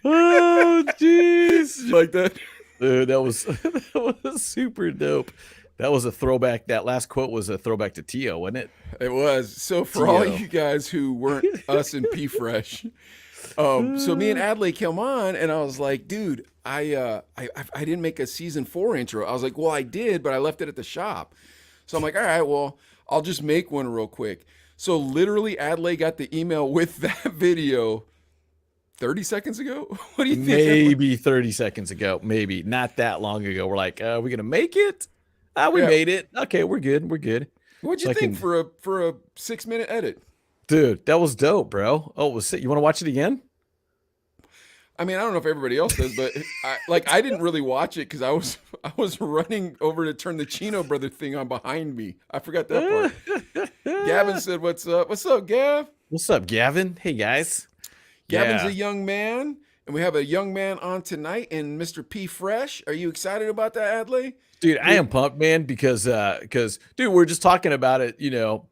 Oh, jeez. Like that. Dude, that was that was super dope. That was a throwback. That last quote was a throwback to Tio, wasn't it? It was. So for all Tio. you guys who weren't us in P Fresh, so me and Adley came on, and I was like, dude, I didn't make a season 4 intro. I was like, well, I did, but I left it at the shop. So I'm like, all right, well, I'll just make one real quick. So literally, Adley got the email with that video 30 seconds ago. What do you think, Adley? Maybe 30 seconds ago. Maybe not that long ago. We're like, are we gonna make it? Ah, we Yeah. made it. Okay, we're good. We're good. What'd you think Fucking for a 6-minute edit? dude, that was dope, bro. Oh, it was sick. You want to watch it again? I mean, I don't know if everybody else does, but I didn't really watch it because I was running over to turn the Chino brother thing on behind me. I forgot that part. Gavin said, "What's up? What's up, Gav?" What's up, Gavin? Hey guys. Gavin's Yeah. a young man, and we have a young man on tonight in Mr. P Fresh. Are you excited about that, Adley? Dude, I You're, am pumped, man, because dude, we're just talking about it,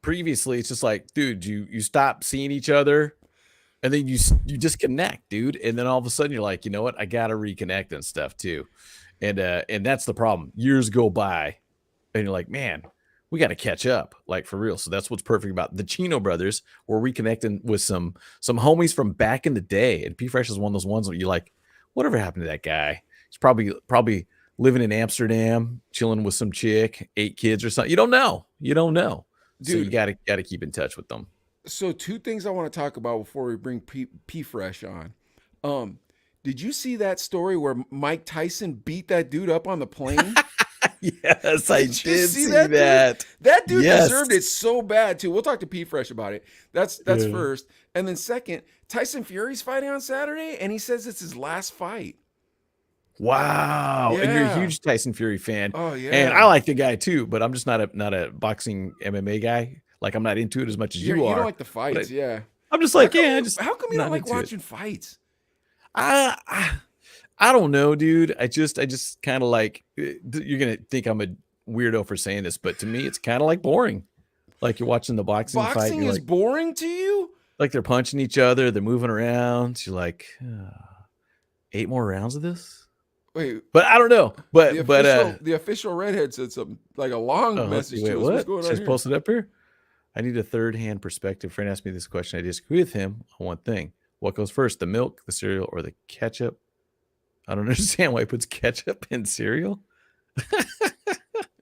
previously. It's just like, dude, you stop seeing each other and then you disconnect, dude. And then all of a sudden you're like, you know what? I gotta reconnect and stuff too. And that's the problem. Years go by and you're like, man, we got to catch up, like for real. So that's what's perfect about the Chino brothers. We're reconnecting with some homies from back in the day, and P Fresh is one of those ones where you're like, whatever happened to that guy? He's probably living in Amsterdam, chilling with some chick, 8 kids or something. You don't know. You don't know. So you dude. gotta keep in touch with them. So two things I want to talk about before we bring P Fresh on. Um, did you see that story where Mike Tyson beat that dude up on the plane? Yes, I Did you did see see that dude? that. That dude Yes. deserved it so bad too. We'll talk to P Fresh about it. That's Yeah. first, and then second, Tyson Fury's fighting on Saturday, and he says it's his last fight. Wow. And you're a Yeah. huge Tyson Fury fan. Oh And I yeah. like the guy too, but I'm just not a boxing MMA guy. Like I'm not into it as much as you You don't are. like the But fights, yeah. I'm just like, yeah, I just How come you don't not like into it. watching fights? I I, I don't know, dude. I just kind of like you're gonna think I'm a weirdo for saying this, but to me, it's kind of like boring. Like you're watching the boxing fight, Boxing you're is like boring to you? they're punching each other, they're moving around. You're like, 8 more rounds of this. Wait, But I don't know. the official redhead said something like a long Oh, okay, message wait, to us. What's what? going on Just here? posted up here. I need a third-hand perspective. Friend asked me this question. I disagree with him on one thing. What goes first, the milk, the cereal, or the ketchup? I don't understand why he puts ketchup in cereal.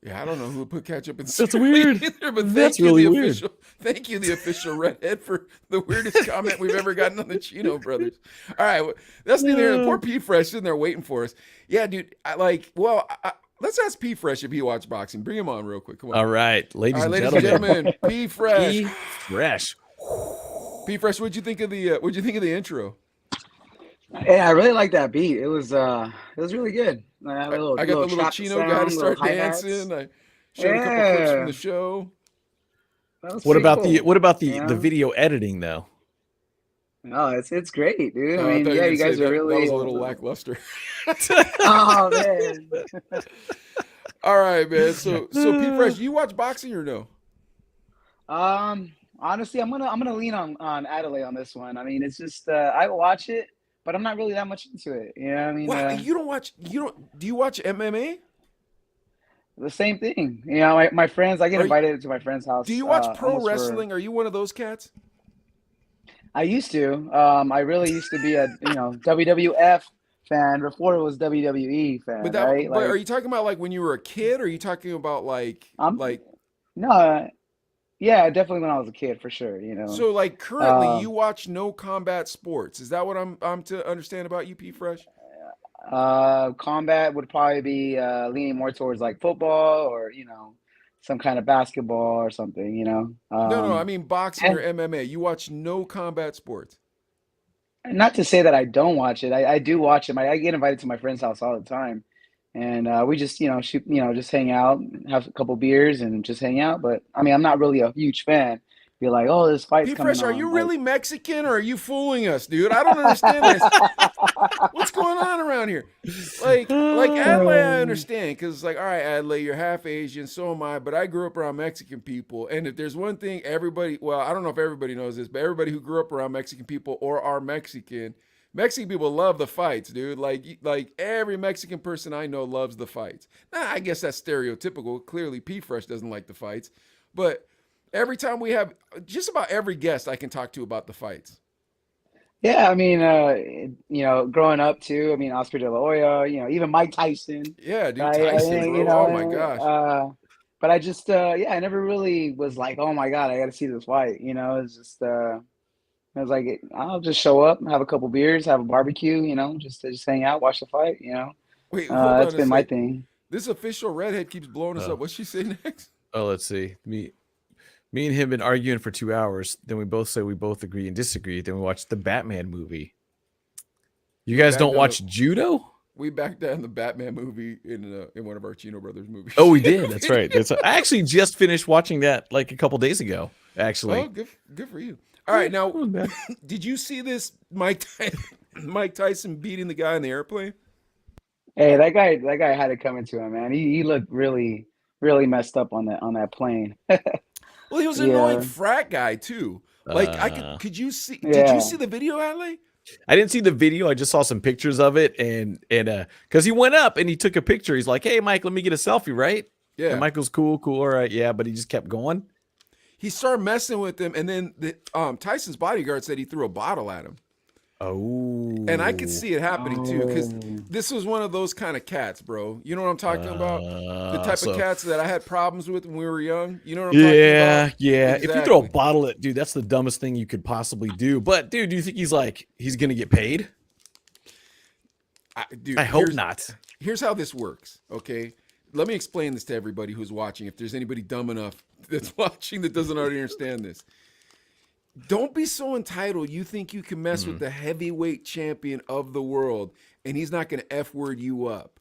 Yeah, I don't know who put ketchup in That's cereal weird. either, but That's really weird. thank you, the official redhead, for the weirdest comment we've ever gotten on the Chino brothers. All right, well, that's neither here. The poor Uh, P Fresh sitting there waiting for us. Yeah, dude, let's ask P Fresh if he watched boxing. Bring him on real quick. Come on. all right, All ladies right, and ladies and gentlemen, gentlemen, P Fresh. P Fresh. P Fresh, what'd you think of the intro? Yeah, I really like that beat. It was really good. I have a little I got little the little trap Chino guy to sound, little start hi-hats. dancing. I showed a couple clips from Yeah, the show. that was What pretty about the cool. what about You the know? video editing though? No, it's great, dude. I I mean, thought you were yeah, gonna you say guys are that was really a little lackluster. oh man. All right, man. So P Fresh, you watch boxing or no? Honestly, I'm gonna lean on Adelaide on this one. I mean, it's just I watch it, but I'm not really that much into it. You know, what I mean, Wow, you don't do you watch MMA? the same thing. You know, my friends, I get Are you, invited to my friend's do house you watch pro almost for. wrestling? Are you one of those cats? I used to. I really used to be a WWF fan before it was WWE fan, right? But are Like you talking about like when you were a kid? Or are you talking about I'm like no, yeah, definitely when I was a kid for sure. so like currently Uh, you watch no combat sports? Is that what I'm to understand about you, P Fresh? Combat would probably be leaning more towards like football or some kind of basketball or something. No, I mean boxing or And MMA. You watch no combat sports. not to say that I don't watch it. I do watch it. I get invited to my friend's house all the time, and we just shoot, just hang out, have a couple beers, and just hang out. But I mean, I'm not really a huge fan. Be like, oh, this fight's P coming Fresh, are on. you Like, really Mexican or are you fooling us, dude? I don't understand this. What's going on around here? Like Adlai, I understand because it's like, all right, Adlai, you're half Asian, so am I, but I grew up around Mexican people, and if there's one thing everybody, well, I don't know if everybody knows this, but everybody who grew up around Mexican people or are Mexican Mexican people love the fights, dude. Like every Mexican person I know loves the fights. Now, I guess that's stereotypical. Clearly, P Fresh doesn't like the fights, but every time we have just about every guest I can talk to about the fights. Yeah, I mean, growing up too. I mean, Oscar De La Hoya. Even Mike Tyson. Yeah, dude, Right? Tyson, bro. Oh my gosh. But I just, yeah, I never really was like, oh my God, I got to see this fight. It's just, I was like, I'll just show up, have a couple beers, have a barbecue. Just hang out, watch the fight. Wait, hold That's on a been my sec. thing. This official redhead keeps blowing us up. What's she say next? Oh, let's see. Me and him been arguing for 2 hours. Then we both say we both agree and disagree. Then we watch the Batman movie. You guys don't watch Judo? We backed down the Batman movie in one of our Chino Brothers movies. Oh, we did. That's right. I actually just finished watching that like a couple days ago. Actually. Oh, good for you. All right, now, did you see this Mike Tyson beating the guy in the airplane? Hey, that guy had it coming to him, man. He looked really, really messed up on that plane. Well, he was an annoying frat guy too. Like could you see? Yeah. Did you see the video, Adley? I didn't see the video. I just saw some pictures of it, and because he went up and he took a picture. He's like, "Hey, Mike, let me get a selfie, right?" Yeah. And Michael's cool, all right, yeah, but he just kept going. He started messing with him, and then Tyson's bodyguard said he threw a bottle at him. Oh. And I could see it happening too, because this was one of those kind of cats, bro. You know what I'm talking about? The type of cats that I had problems with when we were young. You know what I'm talking about? Yeah. Exactly. If you throw a bottle at dude, that's the dumbest thing you could possibly do. But dude, do you think he's gonna get paid? I hope not. Here's how this works, okay? Let me explain this to everybody who's watching. If there's anybody dumb enough that's watching that doesn't already understand this. Don't be so entitled you think you can mess with the heavyweight champion of the world and he's not going to F-word you up.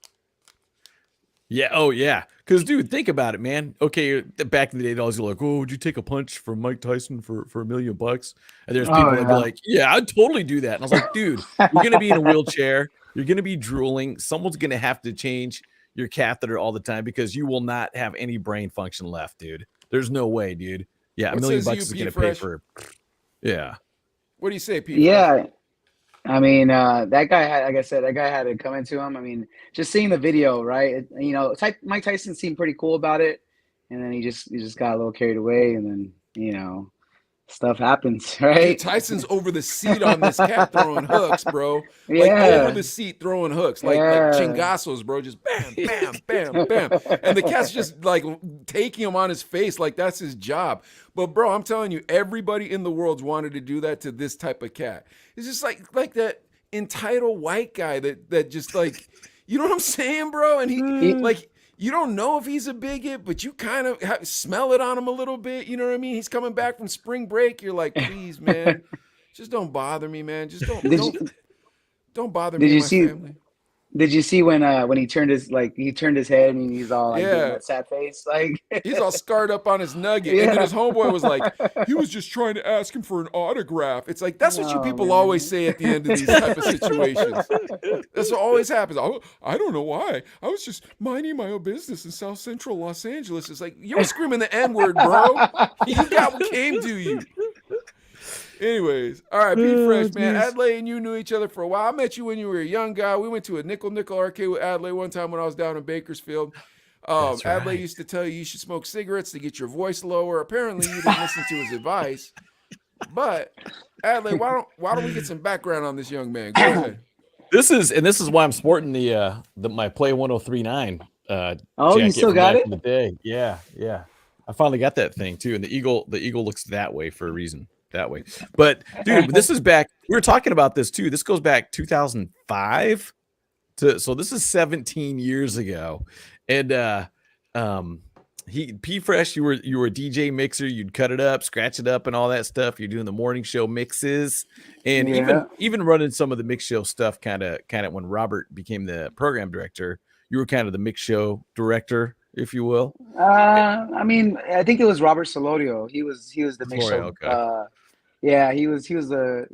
Yeah. Oh, yeah. Because, dude, think about it, man. Okay, back in the day, they always go like, "Oh, would you take a punch from Mike Tyson for $1 million?" And there's people that be like, "Yeah, I'd totally do that." And I was like, "Dude, you're gonna be in a wheelchair. You're gonna be drooling. Someone's gonna have to change your catheter all the time because you will not have any brain function left, dude. There's no way, dude. Yeah, $1 million is gonna pay for." Yeah. What do you say, Pete? Yeah. I mean, that guy had, like I said, that guy had it coming to him. I mean, just seeing the video, right? Mike Tyson seemed pretty cool about it, and then he just got a little carried away, and then stuff happens, right? Dude, Tyson's over the seat on this cat throwing hooks, bro. Like over the seat throwing hooks, like chingazos, bro. Just bam, bam, bam, bam, and the cat's just like taking him on his face, like that's his job. But bro, I'm telling you, everybody in the world's wanted to do that to this type of cat. It's just like that entitled white guy that just like, you know what I'm saying, bro? And he like. You don't know if he's a bigot, but you kind of smell it on him a little bit. You know what I mean? He's coming back from spring break. You're like, please, man, just don't bother me, man. Just don't bother me and my family. Did you see when he turned his head and he's all like doing that sad face, like he's all scarred up on his nugget, and then his homeboy was like, he was just trying to ask him for an autograph. It's like that's what you people always say at the end of these type of situations. That's what always happens. I don't know why. I was just minding my own business in South Central Los Angeles. It's like you were screaming the N-word, bro. You got what came to you. Anyways, all right, Pete Fresh, man. Adlai and you knew each other for a while. I met you when you were a young guy. We went to a nickel arcade with Adlai one time when I was down in Bakersfield. Adlai used to tell you should smoke cigarettes to get your voice lower. Apparently, you didn't listen to his advice. But Adlai, why don't we get some background on this young man? Go ahead. This is why I'm sporting my Play 1039. You still got it? In the day. Yeah. I finally got that thing too, and the eagle looks that way for a reason. That way. But dude, this is back. We were talking about this too. This goes back 2005 so this is 17 years ago. And P Fresh, you were a DJ mixer, you'd cut it up, scratch it up and all that stuff. You're doing the morning show mixes and even running some of the mix show stuff kind of when Robert became the program director, you were kind of the mix show director, if you will. I mean, I think it was Robert Solorio. He was the mix show. Okay. Yeah, he was the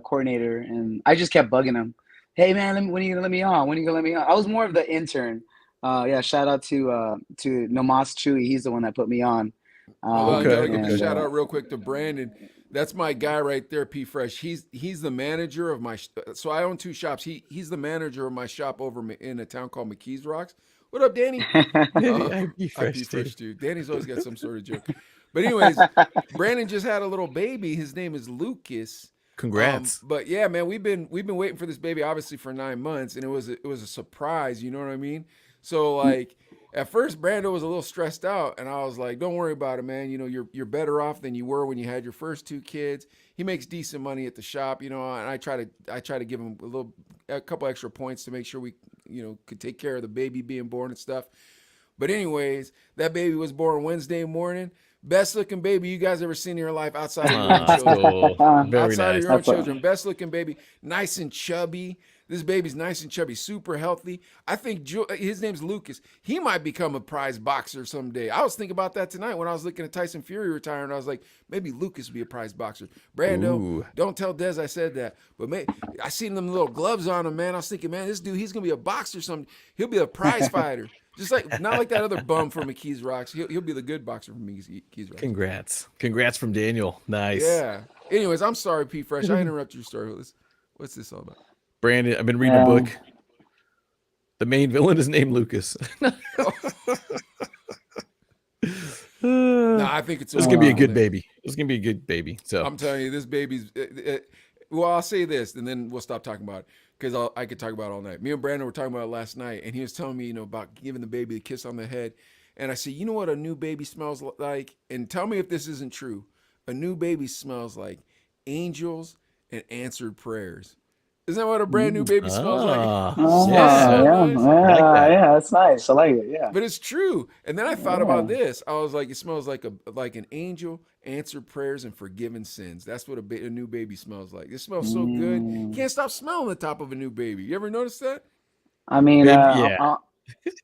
coordinator, and I just kept bugging him. Hey man, when are you gonna let me on? When are you gonna let me on? I was more of the intern. Shout out to Nomas Chewy. He's the one that put me on. Gotta give a shout out real quick to Brandon. That's my guy right there, P Fresh. He's the manager of my. So I own two shops. He's the manager of my shop over in a town called McKees Rocks. What up, Danny? Maybe Uh, I'd be I P fresh too. Fresh too. Danny's always got some sort of joke. But anyways, Brandon just had a little baby. His name is Lucas. Congrats. But yeah, man, we've been waiting for this baby obviously for 9 months, and it was a surprise. You know what I mean? So like at first, Brando was a little stressed out, and I was like, "Don't worry about it, man. You know, you're better off than you were when you had your first two kids. He makes decent money at the shop, you know, and I try to give him a couple extra points to make sure we, you know, could take care of the baby being born and stuff. But anyways, that baby was born Wednesday morning. Best looking baby you guys ever seen in your life outside of your own children. Cool. Very Outside of nice. your own That's a, children, best looking baby, nice and chubby. This baby's nice and chubby, super healthy. I think his name's Lucas. He might become a prize boxer someday. I was thinking about that tonight when I was looking at Tyson Fury retiring. I was like, maybe Lucas would be a prize boxer. Brando, Ooh. don't tell Dez I said that. But I seen them little gloves on him, man. I was thinking, man, this dude, he's gonna be a boxer someday. He'll be a prize fighter. Just like not like that other bum from McKees Rocks. He'll be the good boxer from McKees Rocks. Congrats from Daniel. Nice. Yeah. Anyways, I'm sorry, P Fresh. I interrupted your story. What's this all about? Brandon, I've been reading a book. The main villain is named Lucas. No, I think it's This is gonna be a good baby. This is gonna be a good baby. So I'm telling you, this baby's. Well, I'll say this, and then we'll stop talking about it because I could talk about it all night. Me and Brandon were talking about it last night, and he was telling me, you know, about giving the baby a kiss on the head. And I said, you know what a new baby smells like? And tell me if this isn't true. A new baby smells like angels and answered prayers. Isn't that what a brand new baby smells like? oh, Yeah. yeah, Nice. I like that. yeah, that's nice. I like it. Yeah. But it's true. And then I thought about this. I was like, it smells like an angel, answered prayers, and forgiven sins. That's what a new baby smells like. It smells so good. You can't stop smelling the top of a new baby. You ever notice that? I mean, Yeah.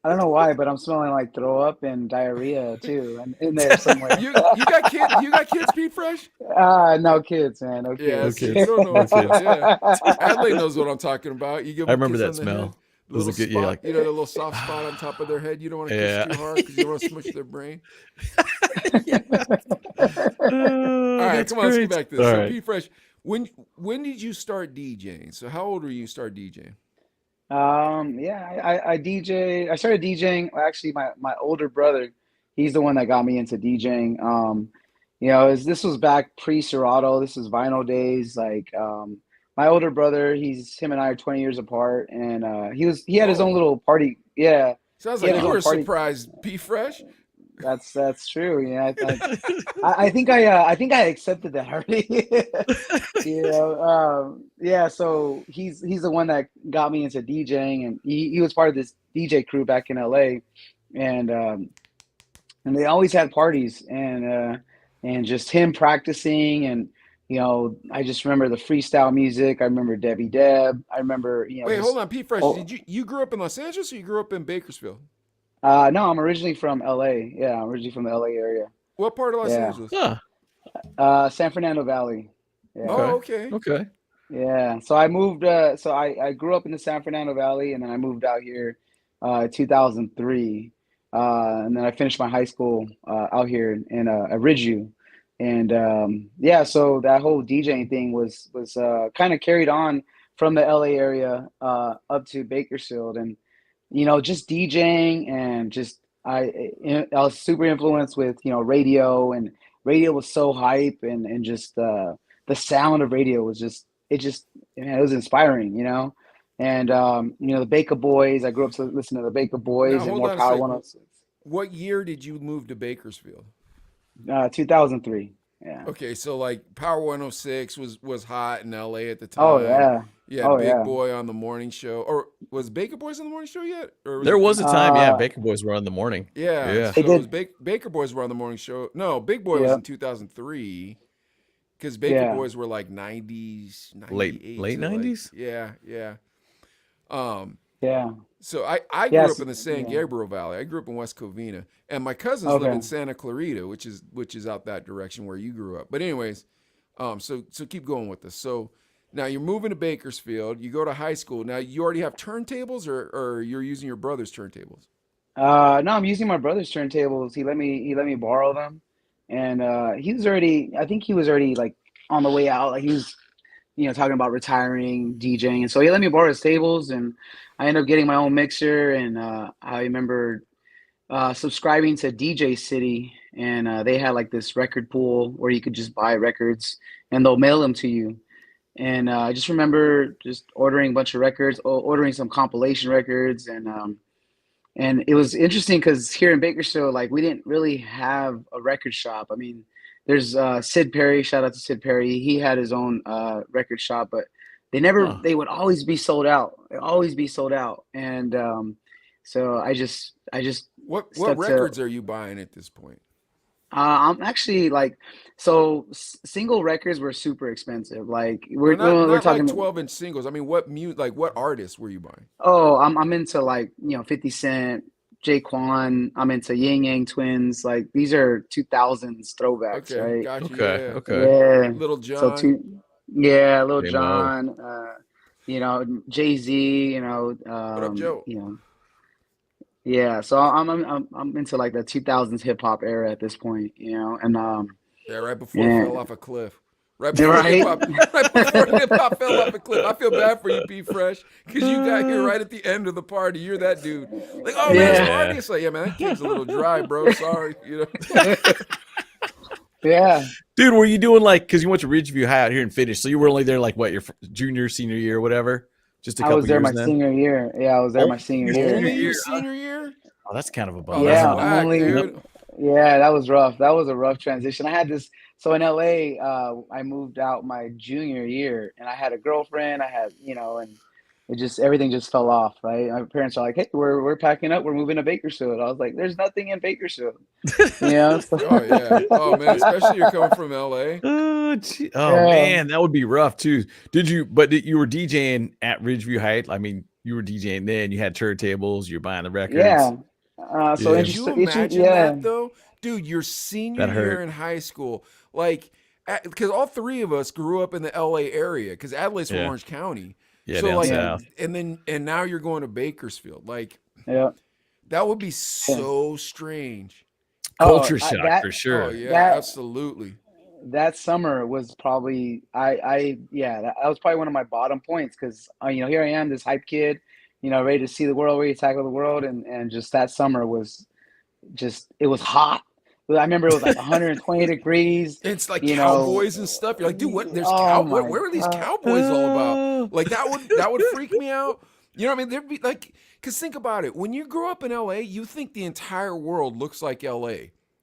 I don't know why, but I'm smelling like throw up and diarrhea too, and in there somewhere. You got kids? You got kids, Pete Fresh? No kids, man. No kids. Yeah, kids. kids don't know what kids. Yeah, Adley knows what I'm talking about. You give I them a remember kiss that on the smell. head, It was a little good, spot, yeah, like, you know, the little soft spot on top of their head. You don't want to kiss yeah. too hard because you don't want to smush their brain. Oh, All right, that's come on, let's get great. back to this. All So, right. Pete Fresh, when did you start DJing? So, how old were you start DJing? Yeah, I DJ. I started DJing. Actually, my older brother, he's the one that got me into DJing. This was back pre-Serato. This was vinyl days. Like, my older brother, him and I are 20 years apart, and he had his own Whoa, little party. Yeah, sounds he had like his you own were party. surprised, Pete Fresh. That's true. Yeah, I think I accepted that already. Yeah. So he's the one that got me into DJing, and he was part of this DJ crew back in LA, and they always had parties, and just him practicing, and I just remember the freestyle music. I remember Debbie Deb. I remember Wait, hold just on, Pete Fresh. oh, Did you grew up in Los Angeles or you grew up in Bakersfield? no, I'm originally from LA. Yeah, I'm originally from the LA area. What part of Los Yeah. Angeles? Huh. San Fernando Valley. Yeah. Oh, Okay. okay. Okay. Yeah. So I moved, so I grew up in the San Fernando Valley, and then I moved out here 2003. And then I finished my high school out here in at Ridgeview. And yeah, so that whole DJing thing was kind of carried on from the LA area up to Bakersfield, and just DJing, and just I was super influenced with radio, and radio was so hype, and just the sound of radio was it was inspiring, and the Baker Boys. I grew up listening to the Baker Now Boys and hold more on a Power sec. 106. What year did you move to Bakersfield? 2003. Yeah. Okay, so like Power 106 was hot in LA at the Oh time. yeah. You had Oh Big yeah. Boy on the morning show. Or was Baker Boys on the morning show yet? Or was There it was a Big time, yeah, Uh, Baker Boys were on the morning. Yeah, Yeah. they so it was did. Baker Boys were on the morning show. No, Big Boy was Yeah. in 2003 because Baker Yeah. Boys were like 90s, Late 98 to like 90s? yeah. Um Yeah. so I grew up Yes. in the San Yeah. Gabriel Valley. I grew up in West Covina, and my cousins live in Okay. Santa Clarita, which is out that direction where you grew up. But anyways, so keep going with this. So now you're moving to Bakersfield. You go to high school. Now you already have turntables, or you're using your brother's turntables. No, I'm using my brother's turntables. He let me borrow them, and I think he was already like on the way out. Like he was, talking about retiring, DJing, and so he let me borrow his tables, and I ended up getting my own mixer. And I remember subscribing to DJ City, and they had like this record pool where you could just buy records, and they'll mail them to you. And I just remember just ordering a bunch of records, ordering some compilation records, and it was interesting because here in Bakersfield, like we didn't really have a record shop. I mean, there's Sid Perry. Shout out to Sid Perry. He had his own record shop, but Huh. they would always be sold out. They always be sold out. And so I just What stuck to. records are you buying at this point? I'm actually like, so single records were super expensive. Like No, we're not like talking. 12-inch singles. I mean, what artists were you buying? Oh, I'm into like 50 Cent, Jaquan. I'm into Ying Yang Twins. Like these are 2000s throwbacks, Okay, right? got you. Okay. Yeah, Okay. Yeah. Little So John. yeah, Lil J-Mo. Jon. Jay-Z. What up, Joe? Yeah. So I'm into like the 2000s hip hop era at this point, and Yeah, right before it yeah, fell off a cliff. Right before hip right. hop, right before hip hop fell off a cliff. I feel bad for you, P Fresh, because you got here right at the end of the party. You're that dude. Like, oh man, it's Yeah. party. Yeah. It's like, yeah, man, that cake's a little dry, bro. Sorry, you know. Yeah. Dude, were you doing like, because you went to Ridgeview High out here and finished, so you were only there like what, your junior, senior year, or whatever? Just a I was couple there years my then? senior year. Yeah, I was there my Only senior your year. senior Only year, your huh? senior year? Oh, that's kind of a Oh, bummer. that's Yeah, Huh? I'm whack, only. Yep. dude. Yeah, that was rough. That was a rough transition. I had this. So in LA, I moved out my junior year, and I had a girlfriend. I had, and everything just fell off. Right. My parents are like, "Hey, we're packing up. We're moving to Bakersfield." I was like, "There's nothing in Bakersfield." So, Oh yeah. Oh man, especially you're coming from LA. Oh yeah, man, that would be rough too. You were DJing at Ridgeview Heights? I mean, you were DJing then. You had turntables. You're buying the records. yeah. So Yeah, Could you interesting. imagine Yeah, that though? Dude, your senior that year hurt. in high school, like, because all three of us grew up in the LA area, because Adelaide's from Yeah, Orange County. yeah, So, down like, yeah, south. and now you're going to Bakersfield. Like, yeah, that would be yeah. so strange. Oh, Culture shock that for Oh, sure. yeah, that absolutely. that summer was probably that was probably one of my bottom points because here I am, this hype kid, ready to see the world, ready to tackle the world, and just that summer was just it was hot. I remember it was like 120 degrees. It's like You know, cowboys and stuff. You're like, dude, what? There's oh What? my Where are these god, cowboys all about? Uh, Like that would freak me out. You know what I mean? There'd be like, cause think about it. When you grow up in LA, you think the entire world looks like LA.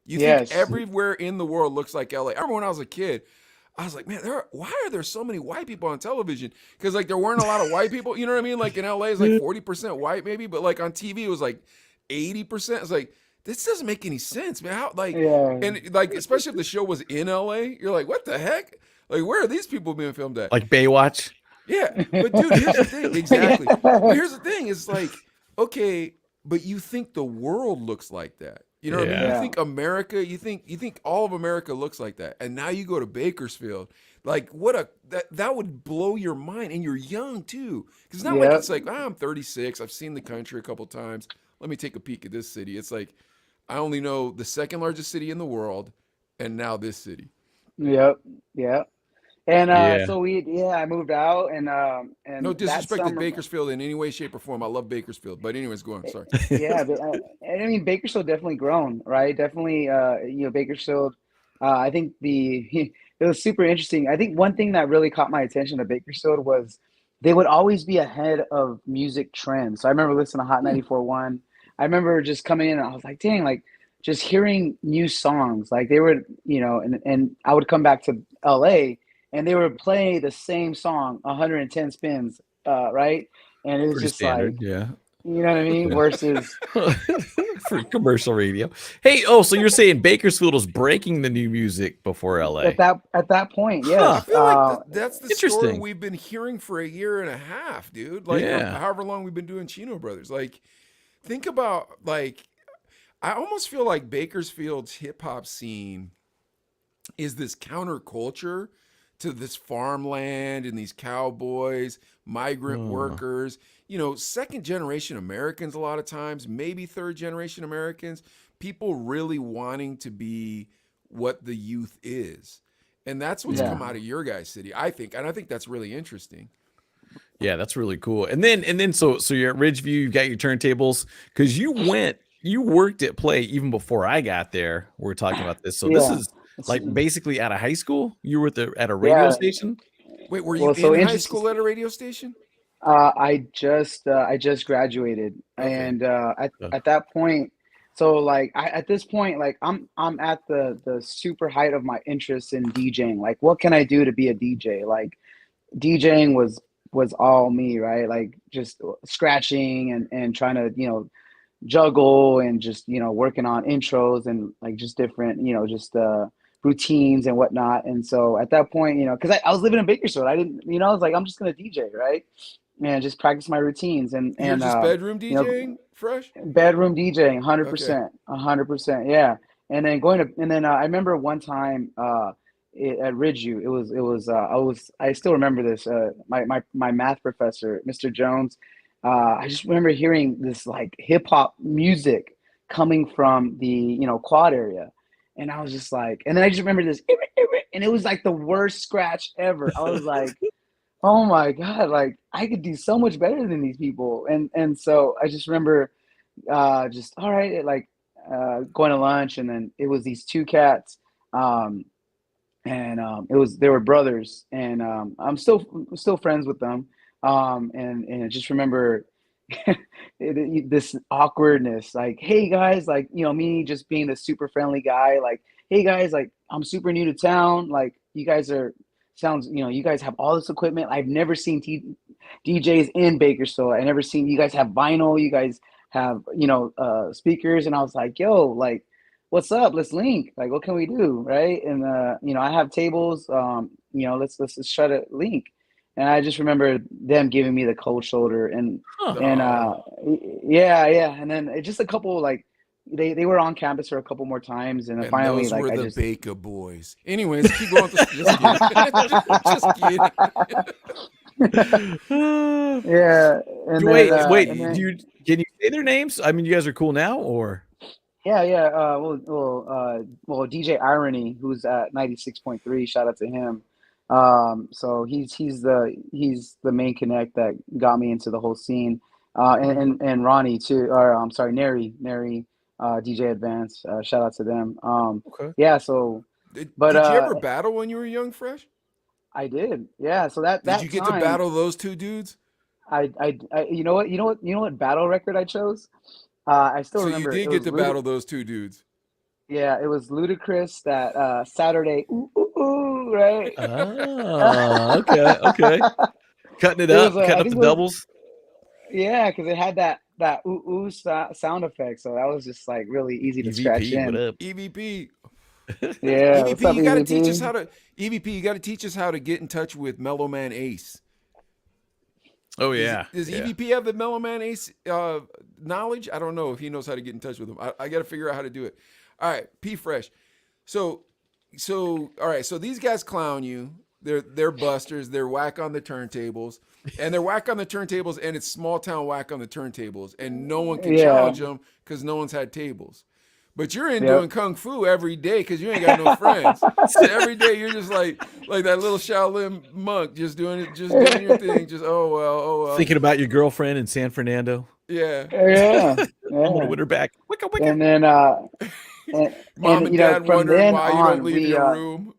You think yes, everywhere in the world looks like LA. I remember when I was a kid, I was like, man, why are there so many white people on television? Because like there weren't a lot of white people. You know what I mean? Like in LA, it's like 40% white maybe, but like on TV it was like 80%. It's like this doesn't make any sense, man. How like yeah, and like especially if the show was in LA, you're like, what the heck? Like where are these people being filmed at? like Baywatch. Yeah, but dude, here's the thing. Exactly. But here's the thing. It's like, okay, but you think the world looks like that. You know what I mean? You Yeah. yeah, think America, you think all of America looks like that. And now you go to Bakersfield. Like that would blow your mind. And you're young too. Because it's not like yeah, it's like, I'm 36. I've seen the country a couple times. Let me take a peek at this city. It's like I only know the second largest city in the world and now this city. yep, yeah. And Yeah. so I moved out, No and that disrespect to summer. Bakersfield in any way, shape, or form. I love Bakersfield. But anyways, go on. Sorry. Yeah, but I mean Bakersfield definitely grown, right? Definitely, Bakersfield. I think it was super interesting. I think one thing that really caught my attention to Bakersfield was they would always be ahead of music trends. So I remember listening to Hot Hmm. 94.1. I remember just coming in and I was like, dang, like just hearing new songs. Like they were, and I would come back to LA and they would play the same song 110 spins, right? And it was Pretty just like, standard. Yeah. you know what I mean? Yeah. Versus For commercial radio. Hey, oh, so you're saying Bakersfield was breaking the new music before LA? at that point, Huh. I yes. feel like that's the story Interesting. we've been hearing for a year and a half, dude. Like, or Yeah. however long we've been doing Chino Brothers. Like, think about like, I almost feel like Bakersfield's hip hop scene is this counterculture to this farmland and these cowboys, migrant Huh. workers, second generation Americans, a lot of times, maybe third generation Americans, people really wanting to be what the youth is. And that's what's come out of your guys' city, I think. And I think that's really interesting. Yeah, that's really cool. And then so you're at Ridgeview, you got your turntables because you worked at Play even before I got there. We're talking about this. So this Yeah. is like basically out of high school. You were at a radio Yeah. station. Wait, were you in high school at a radio station? I just graduated, Okay. and at that point, so like at this point, like I'm at the super height of my interest in DJing. Like, what can I do to be a DJ? Like, DJing was all me, right? Like just scratching and trying to juggle and just working on intros and like just different just routines and whatnot. And so at that point, because I was living in Bakersfield, I didn't I was like, I'm just gonna DJ, right? And just practice my routines You're just bedroom DJing, Fresh? bedroom DJing, 100%, Okay. 100%, yeah. And then I remember one time at Ridgeview, I still remember this. My math professor, Mr. Jones, I just remember hearing this like hip hop music coming from the quad area, and I was just like, and then I just remember this, and it was like the worst scratch ever. I was like, oh my God, like I could do so much better than these people. And so I just remember just all right, like going to lunch, and then it was these two cats. And they were brothers, and I'm still friends with them. And I just remember this awkwardness, like, hey guys, like me just being the super friendly guy, like, hey guys, like I'm super new to town, like you guys you guys have all this equipment. I've never seen DJs in Bakersfield. I never seen you guys have vinyl. You guys have speakers, and I was like, yo, like, what's up? Let's link. Like, what can we do, right? And I have tables. Let's try to link. And I just remember them giving me the cold shoulder, and yeah. And then just a couple, like, they were on campus for a couple more times, and then And finally, those like, were I the just Baker boys. Anyways, keep going. Just kidding. Just kidding. yeah. And Wait, then, wait. and then, Can you say their names? I mean, you guys are cool now, or yeah. Well, DJ Irony, who's at 96.3. Shout out to him. So he's the main connect that got me into the whole scene. And Ronnie too, or I'm sorry, Neri, DJ Advance. Shout out to them. okay? Yeah. So, Did but you ever battle when you were young, Fresh? I did. Yeah. So that Did you get to time, battle those two dudes? I you know what battle record I chose? I still So you remember did it get was to battle those two dudes. Yeah, it was Ludacris that Saturday, right? Ah, okay. Cutting it It up, was, I cutting up think the it was, doubles. yeah, because it had that sound effect, so that was just like really easy to scratch EVP, what in. up? EVP. Yeah, what's EVP, up, you got to teach us EVP? how to EVP. You got to teach us how to get in touch with Mellow Man Ace. Oh yeah. Does yeah. EVP have the Mellow Man Ace knowledge? I don't know if he knows how to get in touch with him. I got to figure out how to do it. All right, P Fresh. So all right. So these guys clown you. They're busters. They're whack on the turntables, and they're whack on the turntables, and it's small town whack on the turntables, and no one can Yeah, challenge them because no one's had tables. But you're in yep. doing kung fu every day because you ain't got no friends. So every day you're just like that little Shaolin monk, just doing your thing. Just oh well. Thinking about your girlfriend in San Fernando. Yeah. Yeah, I'm gonna yeah. win her back. Wicka wicka. And then Mom and dad from wondering then why you don't on, leave we your room.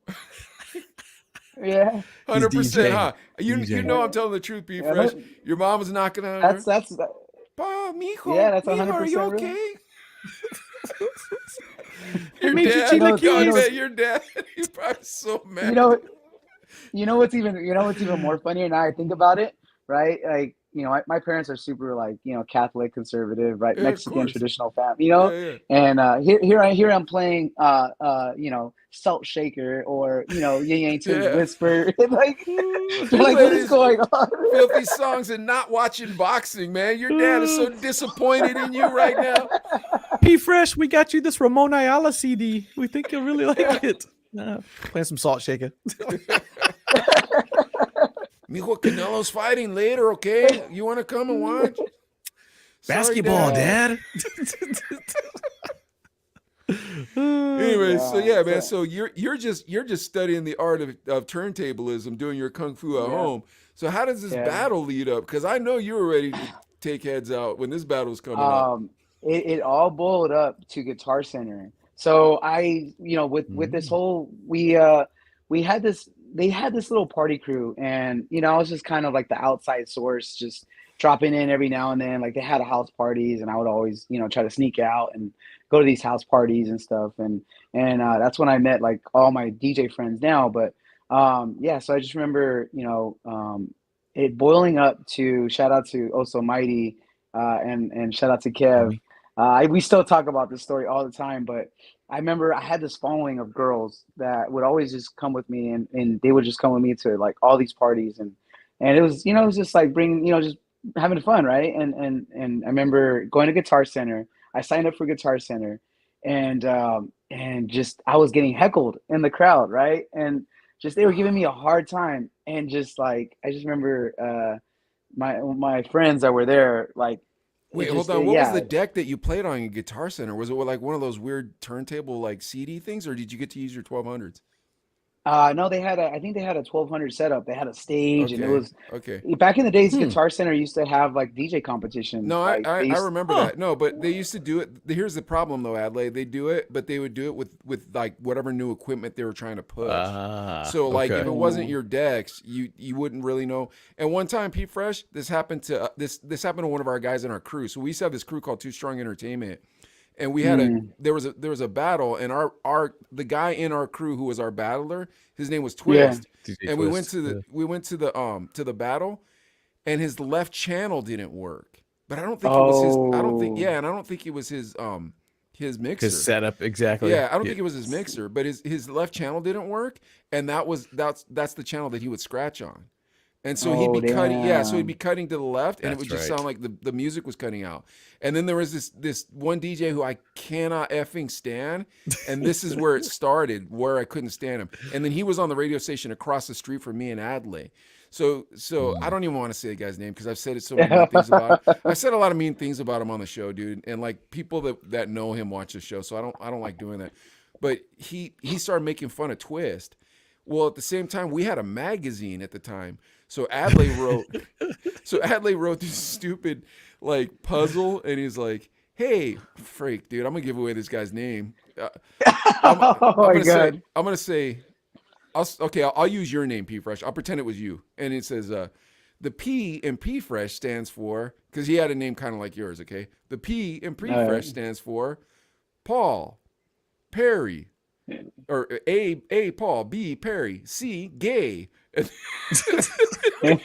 yeah, 100%, huh? He's You DJing. know I'm telling the truth, P yeah, Fresh. Your mom was knocking on that's her. that's Pa, yeah, mijo, that's mijo, are you 100% real. okay? Your made you dad, chilaquiles. your dad, he's probably so mad. You know, what's even more funnier now I think about it, right? Like, my parents are super, like, Catholic, conservative, right? Yeah, of Mexican course. traditional family, Yeah. and here I'm playing Salt Shaker or Yang Yang Twins Yeah. Whisper. Like, they're like, Play what is these going on? filthy songs and not watching boxing, man. Your dad is so disappointed in you right now. P Fresh, we got you this Ramon Ayala CD. We think you'll really like it. Playing some Salt Shaker. Mijo, Canelo's fighting later, okay? You want to come and watch? Sorry, Basketball, Dad. Anyway, so Yeah. yeah, man. So So you're just studying the art of turntablism, doing your kung fu at yeah, home. So how does this yeah. battle lead up? Because I know you were ready to take heads out when this battle was coming up. Um, it all boiled up to Guitar Center. So with this Mm. whole we had this they had this little party crew, and I was just kind of like the outside source, just dropping in every now and then. Like they had a house parties, and I would always try to sneak out and go to these house parties and stuff, and that's when I met like all my DJ friends now. But yeah, so I just remember it boiling up to shout out to Also Mighty and shout out to Kev. Homie. We still talk about this story all the time, but I remember I had this following of girls that would always just come with me, and they would just come with me to like all these parties, and it was just like bringing, just having fun, right? And I remember going to Guitar Center. I signed up for Guitar Center, and just I was getting heckled in the crowd, right? And just they were giving me a hard time, and just like I just remember my friends that were there, like Wait, hold on. What was yeah. the deck that you played on in Guitar Center? Was it like one of those weird turntable like CD things, or did you get to use your 1200s? No, I think they had a 1200 setup. They had a stage, and it Okay, was okay. back in the days. Hmm. Guitar Center used to have like DJ competitions. No, I, Like I they I used, remember Huh. that. No, but they used to do it. Here's the problem though, Adlai. They do it, but they would do it with like whatever new equipment they were trying to push. Ah, So like if okay. it wasn't mm, your decks, you wouldn't really know. And one time, Pete Fresh, this happened to this happened to one of our guys in our crew. So we used to have this crew called Too Strong Entertainment, and we had a mm, there was a battle, and our the guy in our crew who was our battler, his name was yeah. Twist, DJ and Twist. Yeah. we went to the battle, and his left channel didn't work. But I don't think it was his. I don't think Oh, yeah, and I don't think it was his His mixer. setup exactly. Yeah, I don't Yeah. think it was his mixer, but his left channel didn't work, and that's the channel that he would scratch on. And so he'd oh, be cutting, yeah, so he'd be damn. cutting to the left, and it would That's just right. sound like the music was cutting out. And then there was this one DJ who I cannot effing stand, and this is where it started, where I couldn't stand him. And then he was on the radio station across the street from me in Adley. So I Mm. don't even want to say the guy's name because I've said so many mean things about him. I've said a lot of mean things about him on the show, dude. And like people that know him watch the show, so I don't like doing that. But he started making fun of Twist. Well, at the same time, we had a magazine at the time. So Adley wrote this stupid like puzzle, and he's like, "Hey, freak, dude, I'm gonna give away this guy's name. I'm Oh I'm my gonna say god. I'm gonna say I'll use your name, P Fresh. I'll pretend it was you, and it says the P in P Fresh stands for because he had a name kind of like yours. Okay, the P in P All Fresh stands for Paul Perry, or A Paul, B Perry, C gay. And right.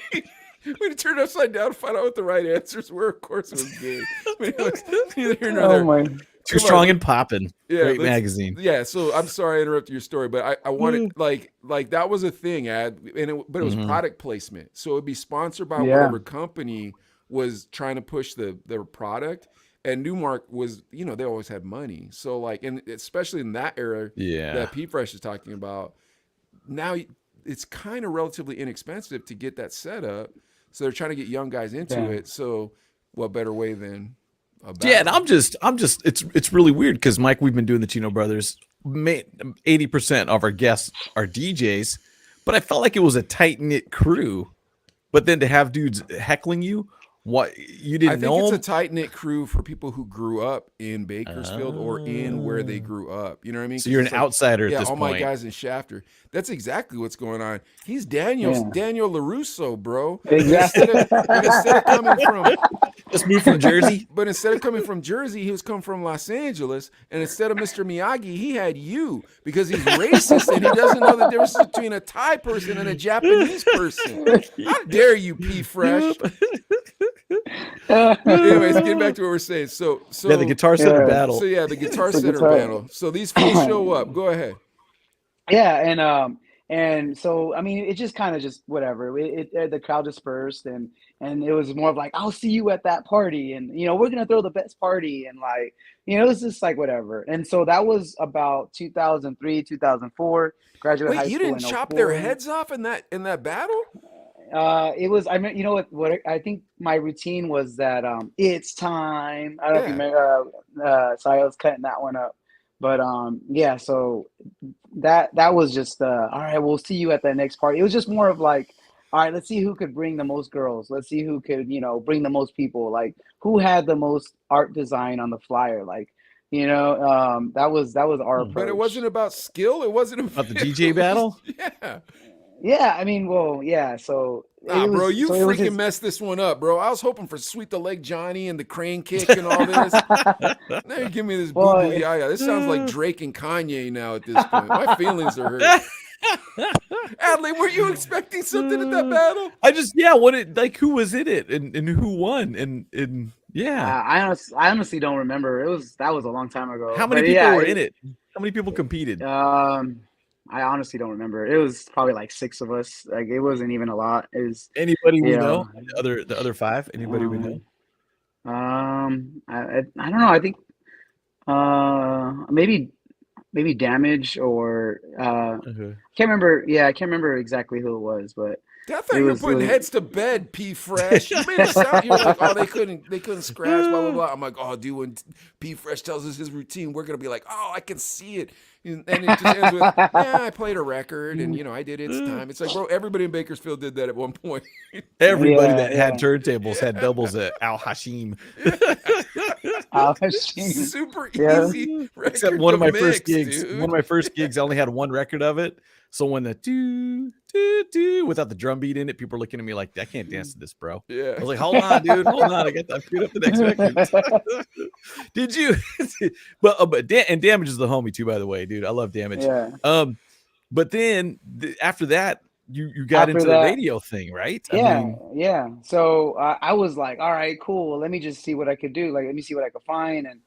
we turned upside down to find out what the right answers were. Of course, it was gay. But anyways, neither here nor Oh there. my. Too Come on, strong and popping. yeah, Great let's. magazine. Yeah, so I'm sorry I interrupted your story, but I wanted Mm. like that was a thing, but it was Mhm. product placement, so it'd be sponsored by Yeah. whatever company was trying to push their product, and Newmark was they always had money, so like and especially in that era Yeah. that P Fresh is talking about, now it's kind of relatively inexpensive to get that set up, so they're trying to get young guys into Yeah. it. So what better way than a Yeah, and battle? I'm just it's really weird because Mike, we've been doing the Chino Brothers. 80% of our guests are DJs, but I felt like it was a tight knit crew. But then to have dudes heckling you, what you I didn't think know it's a them? tight knit crew for people who grew up in Bakersfield or in where they Oh. grew up. You know what I mean? So 'Cause you're an it's like, outsider at yeah, this all my point. guys in Shafter. That's exactly what's going on. He's Yeah. Daniel Larusso, bro. Exactly. But instead of coming from Just moved from Jersey. but instead of coming from Jersey, he was coming from Los Angeles. And instead of Mr. Miyagi, he had you because he's racist and he doesn't know the difference between a Thai person and a Japanese person. How dare you, P Fresh? Anyways, getting back to what we're saying. Yeah, the Guitar Center Yeah. battle. So yeah, the Guitar So Center guitar. battle. So these fools show up. Go ahead. Yeah, and so I mean, it just kind of just whatever. The crowd dispersed, and it was more of like, I'll see you at that party, and we're gonna throw the best party, and like it was just like whatever. And so that was about 2003, 2004. Graduated Wait, high you school didn't in chop their '04. heads off in that battle? It was. I mean, what I think my routine was that it's time. I don't know if you Yeah. remember. So I was cutting that one up, But yeah, so that was just all right, we'll see you at that next party. It was just more of like, all right, let's see who could bring the most girls. Let's see who could, bring the most people. Like who had the most art design on the flyer. Like, that was our Hmm. But it approach. wasn't about skill. It wasn't About the about, DJ it was just, battle? yeah. Yeah, I mean, well, yeah, so Nah, it bro, was you so it was freaking his messed this one up, bro. I was hoping for Sweet the Leg Johnny and the crane kick and all this. Now you give me this boo boo well, yaya. This sounds like Drake and Kanye now at this point. My feelings are hurt. Adley, were you expecting something at that battle? I just what it like who was in it and who won and yeah. I honestly don't remember. That was a long time ago. How many But people yeah, were in it? How many people competed? I honestly don't remember. It was probably like six of us. Like it wasn't even a lot. It was, Anybody we you know? know, The other five? Anybody we know? I don't know. I think maybe Damage or Okay. can't remember. Yeah, I can't remember exactly who it was, but I thought it you were was it putting was. heads to bed, P Fresh. You made it sound you're like, oh, they couldn't scratch, blah blah blah. I'm like, oh, dude, when P Fresh tells us his routine, we're gonna be like, oh, I can see it. And it just ends with, yeah, I played a record and I did its time. It's like, bro, everybody in Bakersfield did that at one point. Everybody Yeah, that had yeah. turntables had doubles at Al Hashim. Super Yeah. easy Except record one to of my first mix, gigs. dude. One of my first gigs, I only had one record of it. So when the do do do without the drum beat in it, people are looking at me like, I can't dance to this, bro. Yeah. I was like, hold on, dude, hold on. I queued up the next record. Did you? but and Damage is the homie too, by the way, dude. I love Damage. Yeah. But then after that, you got After into the that, radio thing, right? I yeah, mean, yeah. So I was like, all right, cool. Well, let me just see what I could do. Like, let me see what I could find. And,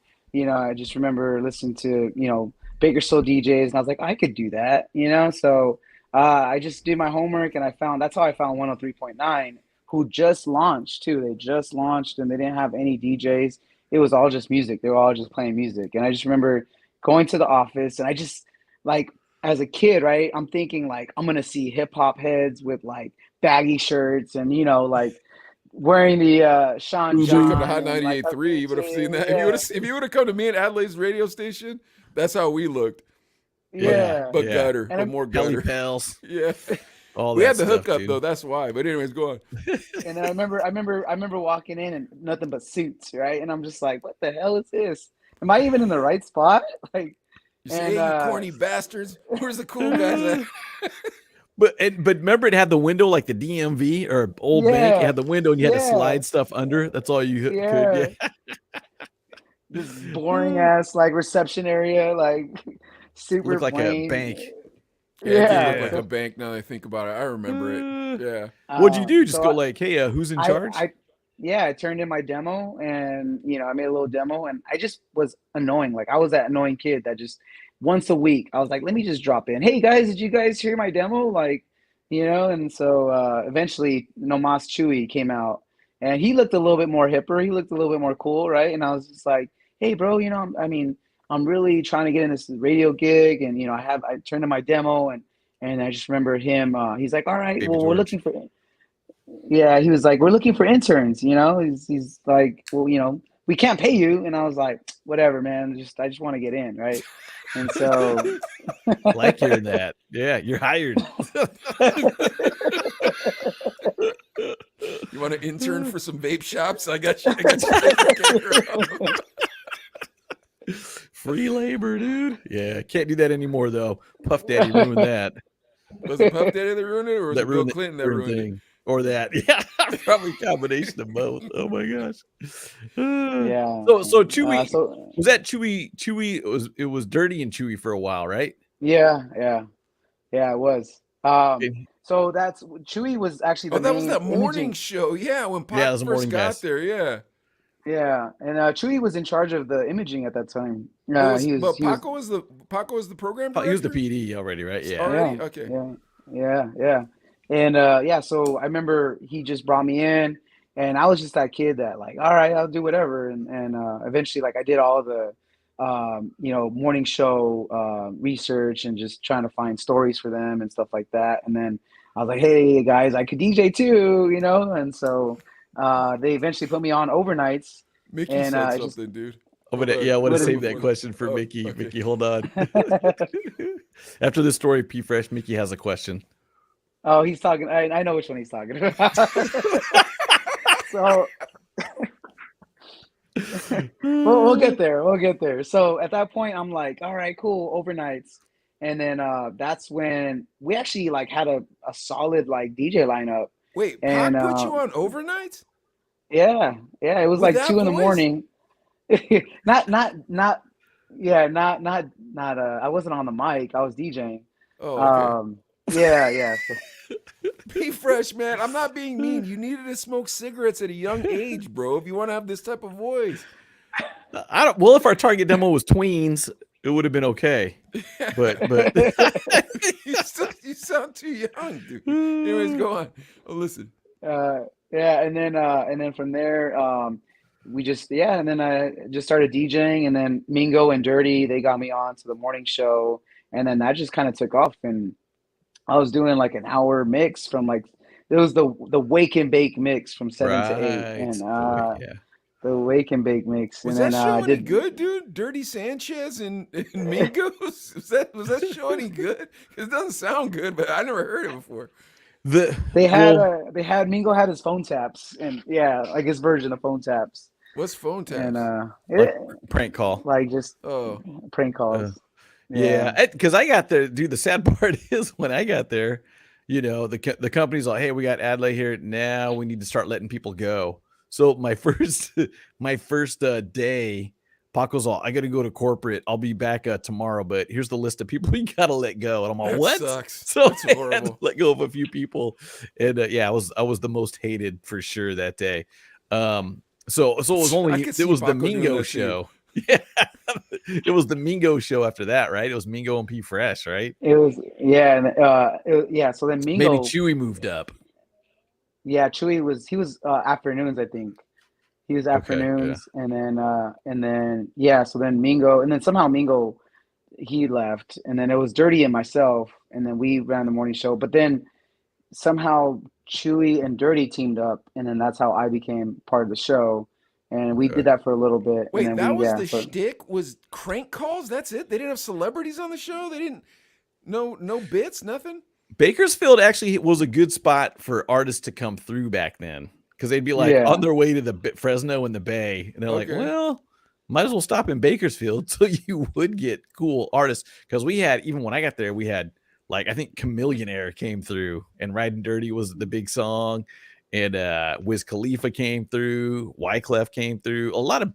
I just remember listening to, Bakersfield DJs, and I was like, I could do that. So I just did my homework, and that's how I found 103.9, who just launched too. They just launched, and they didn't have any DJs. It was all just music. They were all just playing music. And I just remember going to the office, and I just like, as a kid, right? I'm thinking like I'm gonna see hip hop heads with like baggy shirts and like wearing the Sean You should have come to John Hot and like a 98.3. You would have seen that. yeah, If you would have come to me at Adelaide's radio station, that's how we looked. yeah, yeah. But yeah. gutter, And but I'm, more Heli gutter. Pals, Yeah. all We that had the stuff, hookup dude. though, that's why. But anyways, go on. and I remember walking in and nothing but suits, right? And I'm just like, what the hell is this? Am I even in the right spot? Like, You say, and hey, you corny bastards. Where's the cool guys at? But remember, it had the window like the DMV or old bank. It yeah, had the window, and you had to yeah, slide stuff under. That's all you could. yeah. Yeah. This boring ass like reception area, like Looked super like a plain. bank. Yeah, it did look Yeah. like a Yeah. bank now that I think about it. I remember it. Yeah. What'd you do? Just So go like, hey, who's in I, charge? I, yeah, I turned in my demo and I made a little demo and I just was annoying. Like I was that annoying kid that just once a week I was like, let me just drop in. Hey guys, did you guys hear my demo? Like, and so eventually Nomas Chewy came out and he looked a little bit more hipper. He looked a little bit more cool, right? And I was just like, hey bro, I mean, I'm really trying to get in this radio gig and I turned in my demo and I just remember him, he's like, all right, Baby well, we're George. looking for yeah, he was like, "We're looking for interns." He's like, "Well, we can't pay you." And I was like, "Whatever, man. I just want to get in, right?" And so, Like hearing that. Yeah, you're hired. You want to intern for some vape shops? I got you. I got you taken care of. Free labor, dude. Yeah, can't do that anymore though. Puff Daddy ruined that. Was it Puff Daddy that ruined it, or was That it Bill ruined the Clinton that intern ruined it? thing. Or that. Yeah, probably a combination of both. Oh my gosh. yeah. So Chewy So was that Chewy? Chewy it was dirty and Chewy for a while, right? yeah, yeah, yeah. It was. And- So that's Chewy was actually Oh, the that was main that morning imaging. show. Yeah, when Yeah, it Pac was the first morning got guys. there. Yeah. Yeah, and Chewy was in charge of the imaging at that time. It was, He was. but He was. Paco was the program Oh, he was the director. PD already, right? Yeah. Already? Yeah, Okay. yeah. And yeah, so I remember he just brought me in and I was just that kid that like, all right, I'll do whatever. And eventually like I did all of the morning show research and just trying to find stories for them and stuff like that. And then I was like, hey guys, I could DJ too, and so they eventually put me on overnights Mickey and said it just something, dude. I Hold on. want to What is? save that question for Oh, Mickey. okay. Mickey, hold on. After this story, P Fresh, Mickey has a question. Oh, he's talking. I know which one he's talking about. So we'll get there. We'll get there. So at that point, I'm like, all right, cool, overnights. And then that's when we actually like had a solid like DJ lineup. Wait, And Pac put you on overnights yeah, yeah, it was with like that two in the voice? morning. Not yeah, not I wasn't on the mic. I was DJing. Oh, okay. Um yeah. So Be fresh, man. I'm not being mean. You needed to smoke cigarettes at a young age, bro, if you want to have this type of voice. I don't. Well, if our target demo was tweens, it would have been okay. But you sound too young, dude. Anyways, go on. Oh, listen. yeah, and then from there, we just yeah, and then I just started DJing, and then Mingo and Dirty they got me on to the morning show, and then that just kind of took off, and I was doing like an hour mix from like it was the wake and bake mix from 7 to 8, right. and Yeah. the wake and bake mix, Was and that then show I any did. good, dude? Dirty Sanchez and Mingos? Was that show any good? It doesn't sound good, but I never heard it before. They had Mingo had his phone taps, and yeah, like his version of phone taps, What's phone and taps? Like prank call. like just Oh, prank Uh, calls. Yeah. yeah, because I got there, dude. The sad part is when I got there, the company's like, "Hey, we got Adlai here. Now we need to start letting people go." So my first day, Paco's all, "I got to go to corporate. I'll be back tomorrow, but here's the list of people we got to let go." And I'm all, that "What?" sucks. So That's I had to horrible. let go of a few people, and yeah, I was the most hated for sure that day. So it was I only could it see was the Paco doing Mingo that too. show. Yeah, it was the Mingo show after that, right? It was Mingo and P Fresh, right? It was yeah, and yeah. So then Maybe Mingo, Chewy moved up. yeah, Chewy was he was afternoons, I think. He was Okay, yeah. afternoons, and then yeah. So then Mingo, and then somehow Mingo he left, and then it was Dirty and myself, and then we ran the morning show. But then somehow Chewy and Dirty teamed up, and then that's how I became part of the show, and we did Okay. that for a little bit, and Wait, then that we was yeah. the So shtick? Was crank calls? That's it? They didn't have celebrities on the show? They didn't no bits, nothing? Bakersfield actually was a good spot for artists to come through back then because they'd be like on yeah, their way to the Fresno and the Bay, and they're like, Okay. "Well, might as well stop in Bakersfield," so you would get cool artists. Because we had, even when I got there, we had like I think Chameleonaire came through, and Riding Dirty was the big song, and Wiz Khalifa came through, Wyclef came through, a lot of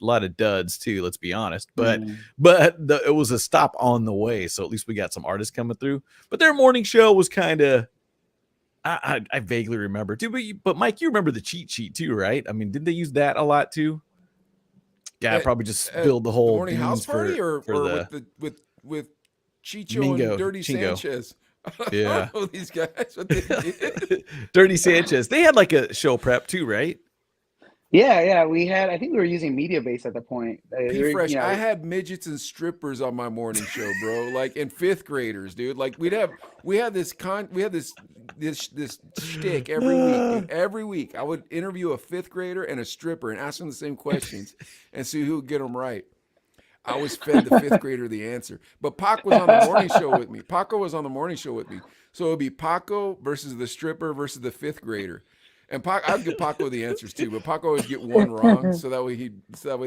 lot of duds too. Let's be honest, but mm. it was a stop on the way, so at least we got some artists coming through. But their morning show was kind of. I vaguely remember too, but Mike, you remember the cheat sheet too, right? I mean, did they use that a lot too? Yeah, I At, probably just at spilled the the whole morning house beans party or for with the the with Chicho and Dirty Chingo. Sanchez? I Yeah. don't know these guys, what they did. Dirty Sanchez. They had like a show prep too, right? Yeah. We had. I think we were using Media Base at the point. P Fresh, You I know, had midgets and strippers on my morning show, bro. Like in fifth graders, dude. Like we had this shtick every week, dude. Every week, I would interview a fifth grader and a stripper and ask them the same questions and see who would get them right. I always fed the fifth grader the answer. But Pac was on the morning show with me. Paco was on the morning show with me. So it would be Paco versus the stripper versus the fifth grader. And I'd give Paco the answers too, but Paco always get one wrong, so that way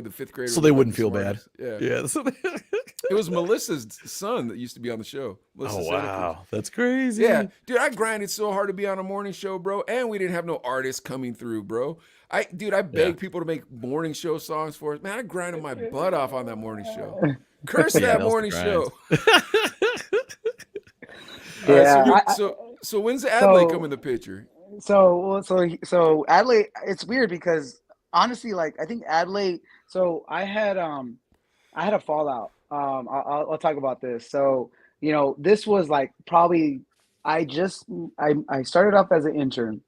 the fifth grader So would they look wouldn't the feel bad. smartest. Yeah. Yeah. It was Melissa's son that used to be on the show. Melissa Oh Santa Cruz. wow, that's crazy. Yeah, dude, I grinded so hard to be on a morning show, bro, and we didn't have no artists coming through, bro. I begged people to make morning show songs for us. Man, I grinded my butt off on that morning show. Curse Yeah, that that was the morning grind. show. All right, yeah. so when's Adlai come So in the picture? so Adlai, it's weird because honestly, like I think Adlai. So I had a fallout. I'll talk about this. So this was like probably I started off as an intern,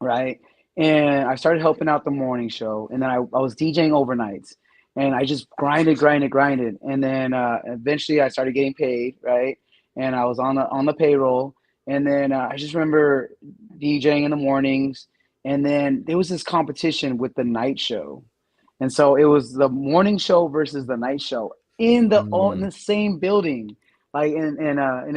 right? And I started helping out the morning show, and then I was DJing overnights, and I just grinded, and then eventually I started getting paid, right? And I was on the payroll, and then I just remember DJing in the mornings, and then there was this competition with the night show, And so it was the morning show versus the night show in Mm. the same building. Like and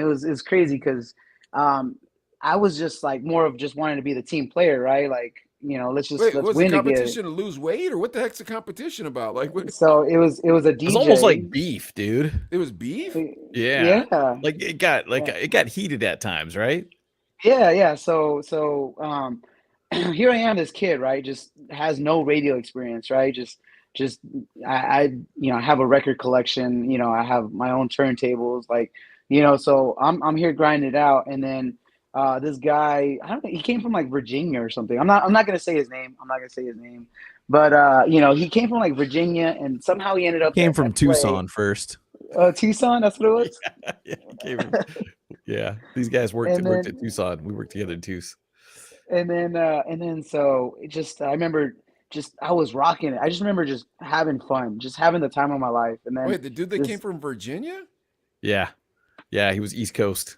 it was crazy because um I was just like more of just wanting to be the team player, right? Like, Wait, let's was the win together. competition to lose weight, or what the heck's the competition about? Like, what? So it was a It's almost DJ. like beef, dude. It was beef. Yeah. Yeah. Like Yeah. it got heated at times, right? Yeah. So here I am, this kid, right? Just has no radio experience, right? Just I have a record collection. I have my own turntables, like, so I'm here grinding it out, and then this guy, I don't know, he came from like Virginia or something. I'm not gonna say his name. I'm not gonna say his name, but he came from like Virginia, and somehow he ended up Came from at Play. Tucson first. Tucson, that's what it was. Yeah, he came from, yeah. These guys And worked at then Tucson. We worked together in Tucson. and then so it just I remember just I was rocking it. I just remember just having fun, just having the time of my life. And then Wait, the dude that came this from Virginia? Yeah. Yeah, he was East Coast.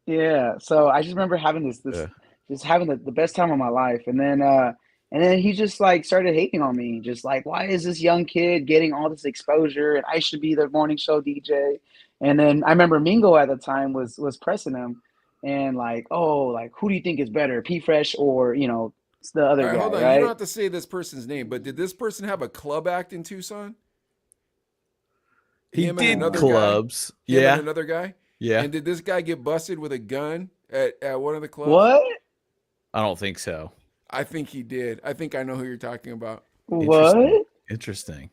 yeah, so I just remember having this Yeah. just having the best time of my life. And then he just like started hating on me, just like, why is this young kid getting all this exposure and I should be the morning show DJ? And then I remember Mingo at the time was pressing him and like, oh, like who do you think is better, P Fresh or it's the All other right, guy, hold on. You don't right? have to say this person's name, but did this person have a club act in Tucson? He Him and did another guy? clubs. Him and Yeah. another guy? Yeah. And did this guy get busted with a gun at one of the clubs? What? I don't think so. I think he did. I think I know who you're talking about. Interesting. What? Interesting.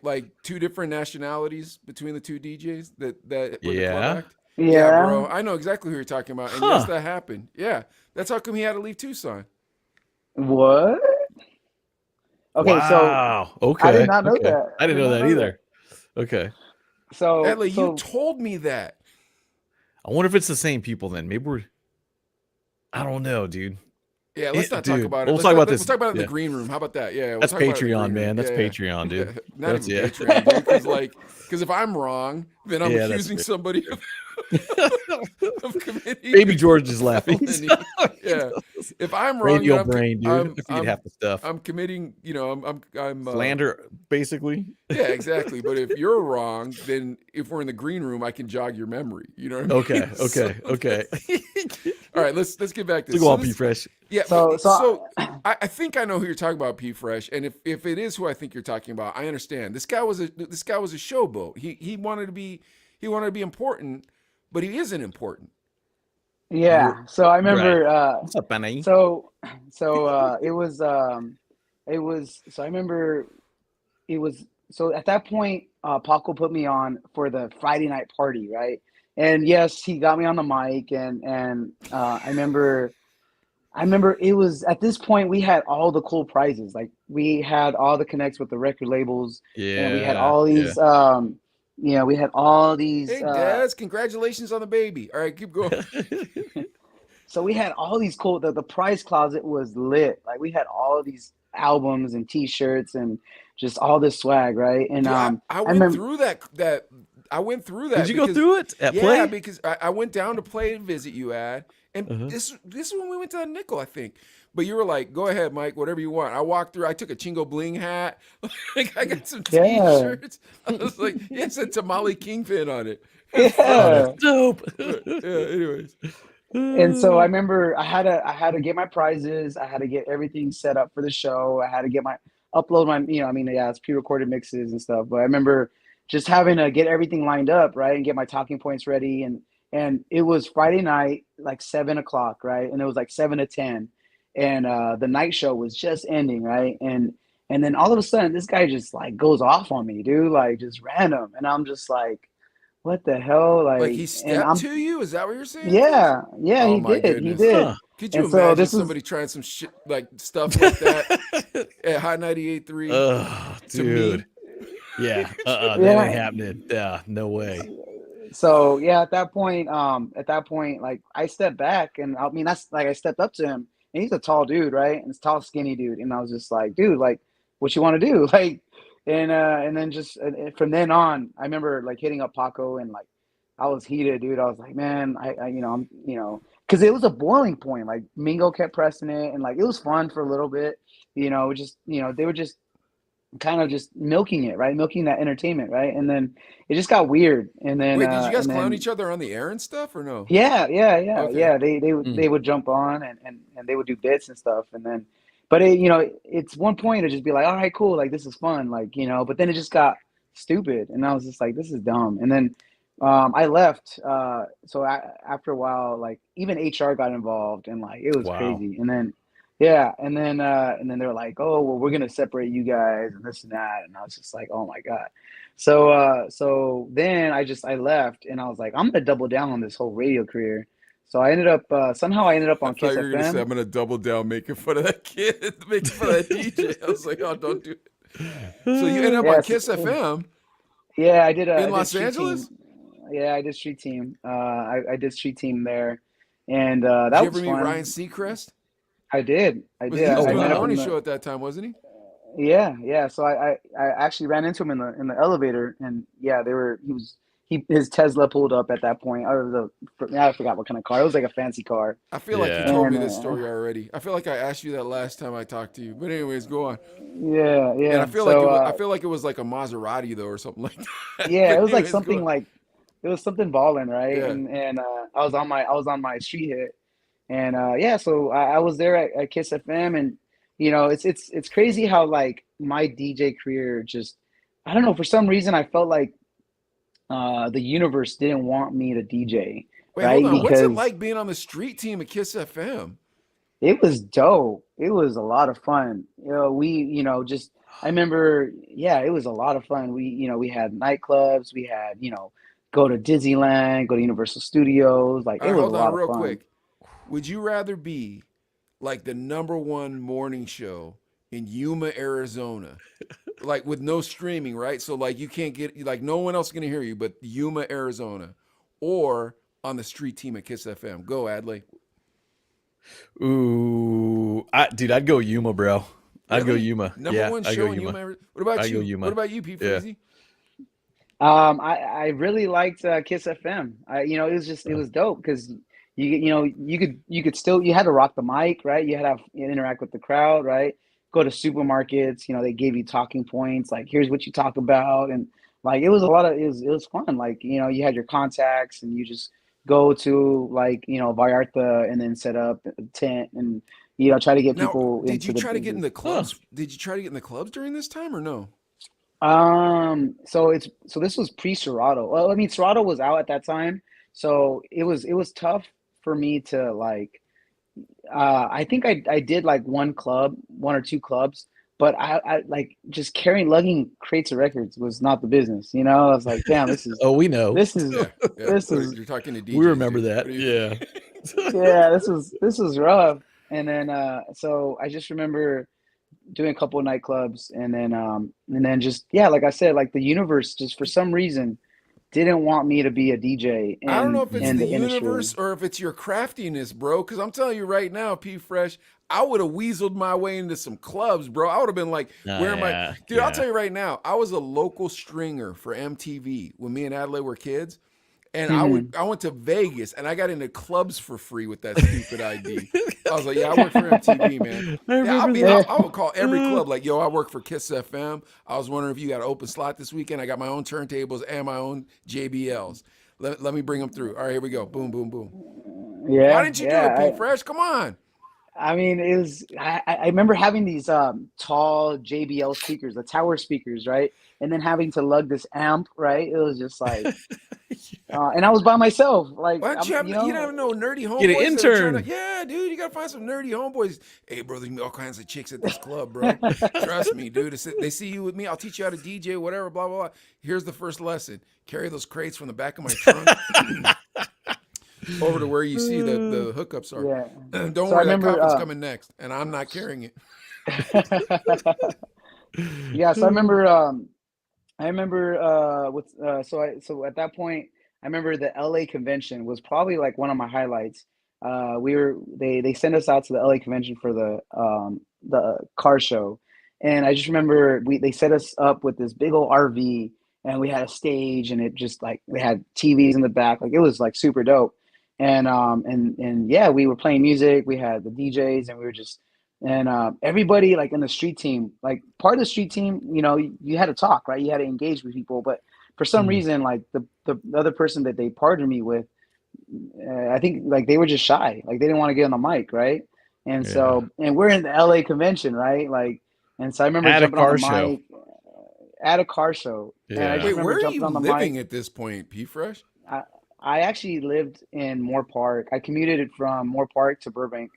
Like two different nationalities between the two DJs that were the club Yeah. act. Yeah, Yeah. bro. I know exactly who you're talking about. And yes, Huh. that happened. Yeah. That's how come he had to leave Tucson. What? Okay, so Wow. I did Okay. not know Okay. that. I I didn't did know not that know that. either. Okay. So Adley, you so told me that. I wonder if it's the same people then. Maybe we're I don't know, dude. Yeah, let's not talk Dude, about it. we'll talk about Let's this. talk about it in the Yeah. green room. How about that? Yeah, we'll That's talk about it in the Patreon, green room. man. That's Yeah, Patreon, yeah. dude. Not That's even yeah. Patreon, dude. Because if I'm wrong, then I'm Yeah, that's accusing great. somebody of committing Baby George is laughing. felony. Yeah. If I'm wrong, Radio then brain, dude. I forget half the stuff. I'm committing. I'm Slander, basically. Yeah, exactly. But if you're wrong, then if we're in the green room, I can jog your memory. You know what I mean? Okay. Okay. Okay. All right, let's get back to So this. go So on, P this- Fresh. Yeah, so but, so so I think I know who you're talking about, P Fresh. And if it is who I think you're talking about, I understand. This guy was a showboat. He wanted to be important, but he isn't important. yeah. So I Right. remember What's up, Benny? it was so I remember it was so at that point Paco put me on for the Friday night party, right? And yes, he got me on the mic and I remember it was at this point we had all the cool prizes. Like we had all the connects with the record labels and we had Yeah. all Yeah. these we had all these Hey, Des, congratulations on the baby. All right, keep going. so we had all these cool the prize closet was lit. Like we had all of these albums and t-shirts and just all this swag, right? And Dude, I I went remember through that. I went through that. Did you go because- through it at Yeah, play? because I went down to play and visit you at, and Uh-huh. this is when we went to the Nickel, I think. But you were like, "Go ahead, Mike, whatever you want." I walked through. I took a Chingo Bling hat. Like I got some Yeah. T-shirts. I was like, "Yeah, it said Tamale Kingpin on it." yeah. Dope. Yeah. Anyways, And so I remember I had to get my prizes. I had to get everything set up for the show. I had to get my upload my it's pre-recorded mixes and stuff. But I remember just having to get everything lined up, right, and get my talking points ready. And it was Friday night, like 7 o'clock, right, and it was like 7 to 10, and the night show was just ending, right, and then all of a sudden this guy just like goes off on me, dude, like just random, and I'm just like, what the hell, like like, he and stepped to you. Is that what you're saying? yeah, Oh he my did, he goodness. did. Huh. Could you And so imagine this was somebody trying some shit like stuff like that at High 98.3 Oh, to dude. me? Yeah. That Yeah. ain't happening. Yeah. No way. So yeah, at that point, like I stepped back, and I mean that's like I stepped up to him, and he's a tall dude, right? And it's tall, skinny dude, and I was just like, dude, like, what you want to do, like, and then just from then on, I remember like hitting up Paco, and like I was heated, dude. I was like, man, because it was a boiling point. Like Mingo kept pressing it, and like it was fun for a little bit, just they were just kind of just milking it, right? Milking that entertainment, right? And then it just got weird. Wait, did you guys And clown then each other on the air and stuff or no? yeah, yeah, yeah, Okay. yeah. Mm. They would jump on and they would do bits and stuff, and then, but it, it's one point to just be like, all right, cool, like this is fun, like but then it just got stupid, and I was just like, this is dumb, and then I left. So after a while, like even HR got involved, and like it was Wow. crazy, and then yeah, and then they were like, oh well, we're gonna separate you guys and this and that, and I was just like, oh my god. So then I left and I was like, I'm gonna double down on this whole radio career. So I ended up somehow I ended up I on thought Kiss you were gonna say FM. I'm gonna double down making fun of that kid, making fun of that DJ. I was like, oh, don't do it. So you ended up on Yes, Kiss FM yeah, in I did Los street team. Angeles? Yeah, I did street team. I did street team there, and Did you that ever was meet Ryan fun. Seacrest? I did, I Was did. he was Oh I doing the met up wow. morning in show the at that time, wasn't he? Yeah, yeah. So I actually ran into him in the elevator, and yeah, his Tesla pulled up at that point. Or I forgot what kind of car. It was like a fancy car, I feel like you Yeah. told me and this story already. I feel like I asked you that last time I talked to you. But anyways, go on. yeah, And I yeah. feel like So I feel like it was like a Maserati though, or something like that. yeah, it But was like anyways, go something on. like it was something balling, right? Yeah. And I was on my street hit, and yeah, so I was there at Kiss FM, and it's crazy how like my DJ career just I don't know, for some reason I felt like the universe didn't want me to DJ, Wait, hold right? on. What's it Because like being on the street team at Kiss FM? it was dope. It was a lot of fun. Just I remember, yeah, it was a lot of fun. We had nightclubs, we had, go to Disneyland, go to Universal Studios. Like All it right, was a hold on lot of real fun. quick. Would you rather be like the number one morning show in Yuma, Arizona, like with no streaming, right? So like you can't get like no one else is gonna hear you, but Yuma, Arizona, or on the street team at Kiss FM? Go, Adley. Ooh, dude, I'd go Yuma, bro. I'd go Really? Yuma. Number Yeah, one I go show in Yuma. Yuma. What about I go you? What Yuma. about you, Pete Yeah. Freezy? I really liked Kiss FM. It was just it was dope because you could still you had to rock the mic, right? You had to interact with the crowd, right? Go to supermarkets, they gave you talking points, like here's what you talk about, and like it was a lot of it was fun. Like you had your contacts, and you just go to like Vallarta and then set up a tent and try to get Now, people did you into the try to get in business. the Huh. clubs? Did you try to get in the clubs during this time or no? So this was pre-Serato. Well, I mean, Serato was out at that time, so it was tough for me to like. I think I did like one or two clubs, but I like just lugging crates of records was not the business. I was like, damn, Oh, we know. this is Yeah, yeah. this is You're talking to We DJs remember here. What that. do you? Yeah. yeah, this was rough. And then so I just remember doing a couple of nightclubs, and then just yeah, like I said, like the universe just for some reason didn't want me to be a DJ I don't know if it's in the the industry. universe or if it's your craftiness, bro. Because I'm telling you right now, P Fresh, I would have weaseled my way into some clubs, bro. I would have been like, Oh, where am I? yeah. Dude, I'll Yeah. tell you right now, I was a local stringer for MTV when me and Adelaide were kids. And Mhm. I went to Vegas and I got into clubs for free with that stupid ID. I was like, yeah, I work for MTV, man. I Yeah, remember Yeah. that. I would call every club like, yo, I work for Kiss FM. I was wondering if you got an open slot this weekend. I got my own turntables and my own JBLs. Let me bring them through. All right, here we go. Boom, boom, boom. Why Yeah, didn't you do it, P yeah. Fresh? Come on. I mean, it was. I remember having these tall JBL speakers, the tower speakers, right? And then having to lug this amp, right? It was just like, and I was by myself. Like, Why don't you have you you don't have know, no nerdy Get an homeboys that are trying to intern. yeah, dude, you gotta find some nerdy homeboys. Hey bro, there's gonna be all kinds of chicks at this club, bro. Trust me, dude. They see you with me, I'll teach you how to DJ, whatever, blah, blah, blah. Here's the first lesson. Carry those crates from the back of my trunk over to where you see the hookups are. yeah. Don't So I worry, that remember, coffin's coming next, and I'm not carrying it. yeah. So I remember with so at that point I remember the LA convention was probably like one of my highlights. They sent us out to the LA convention for the car show, and I just remember they set us up with this big old RV, and we had a stage, and it just like we had TVs in the back, like it was like super dope. And yeah, we were playing music, we had the DJs, and we were just And everybody like in the street team, like part of the street team, you had to talk, right? You had to engage with people, but for some Mhm. reason, like the other person that they partnered me with, I think like they were just shy, like they didn't want to get on the mic, right? And Yeah. so, and we're in the LA convention, right? Like, and so I remember At a jumping on the car show. mic at a car show, and I just Wait, Yeah. remember where are jumping you on the mic. living at this point, P Fresh? I, I actually lived in Moore Park. I commuted it from Moore Park to Burbank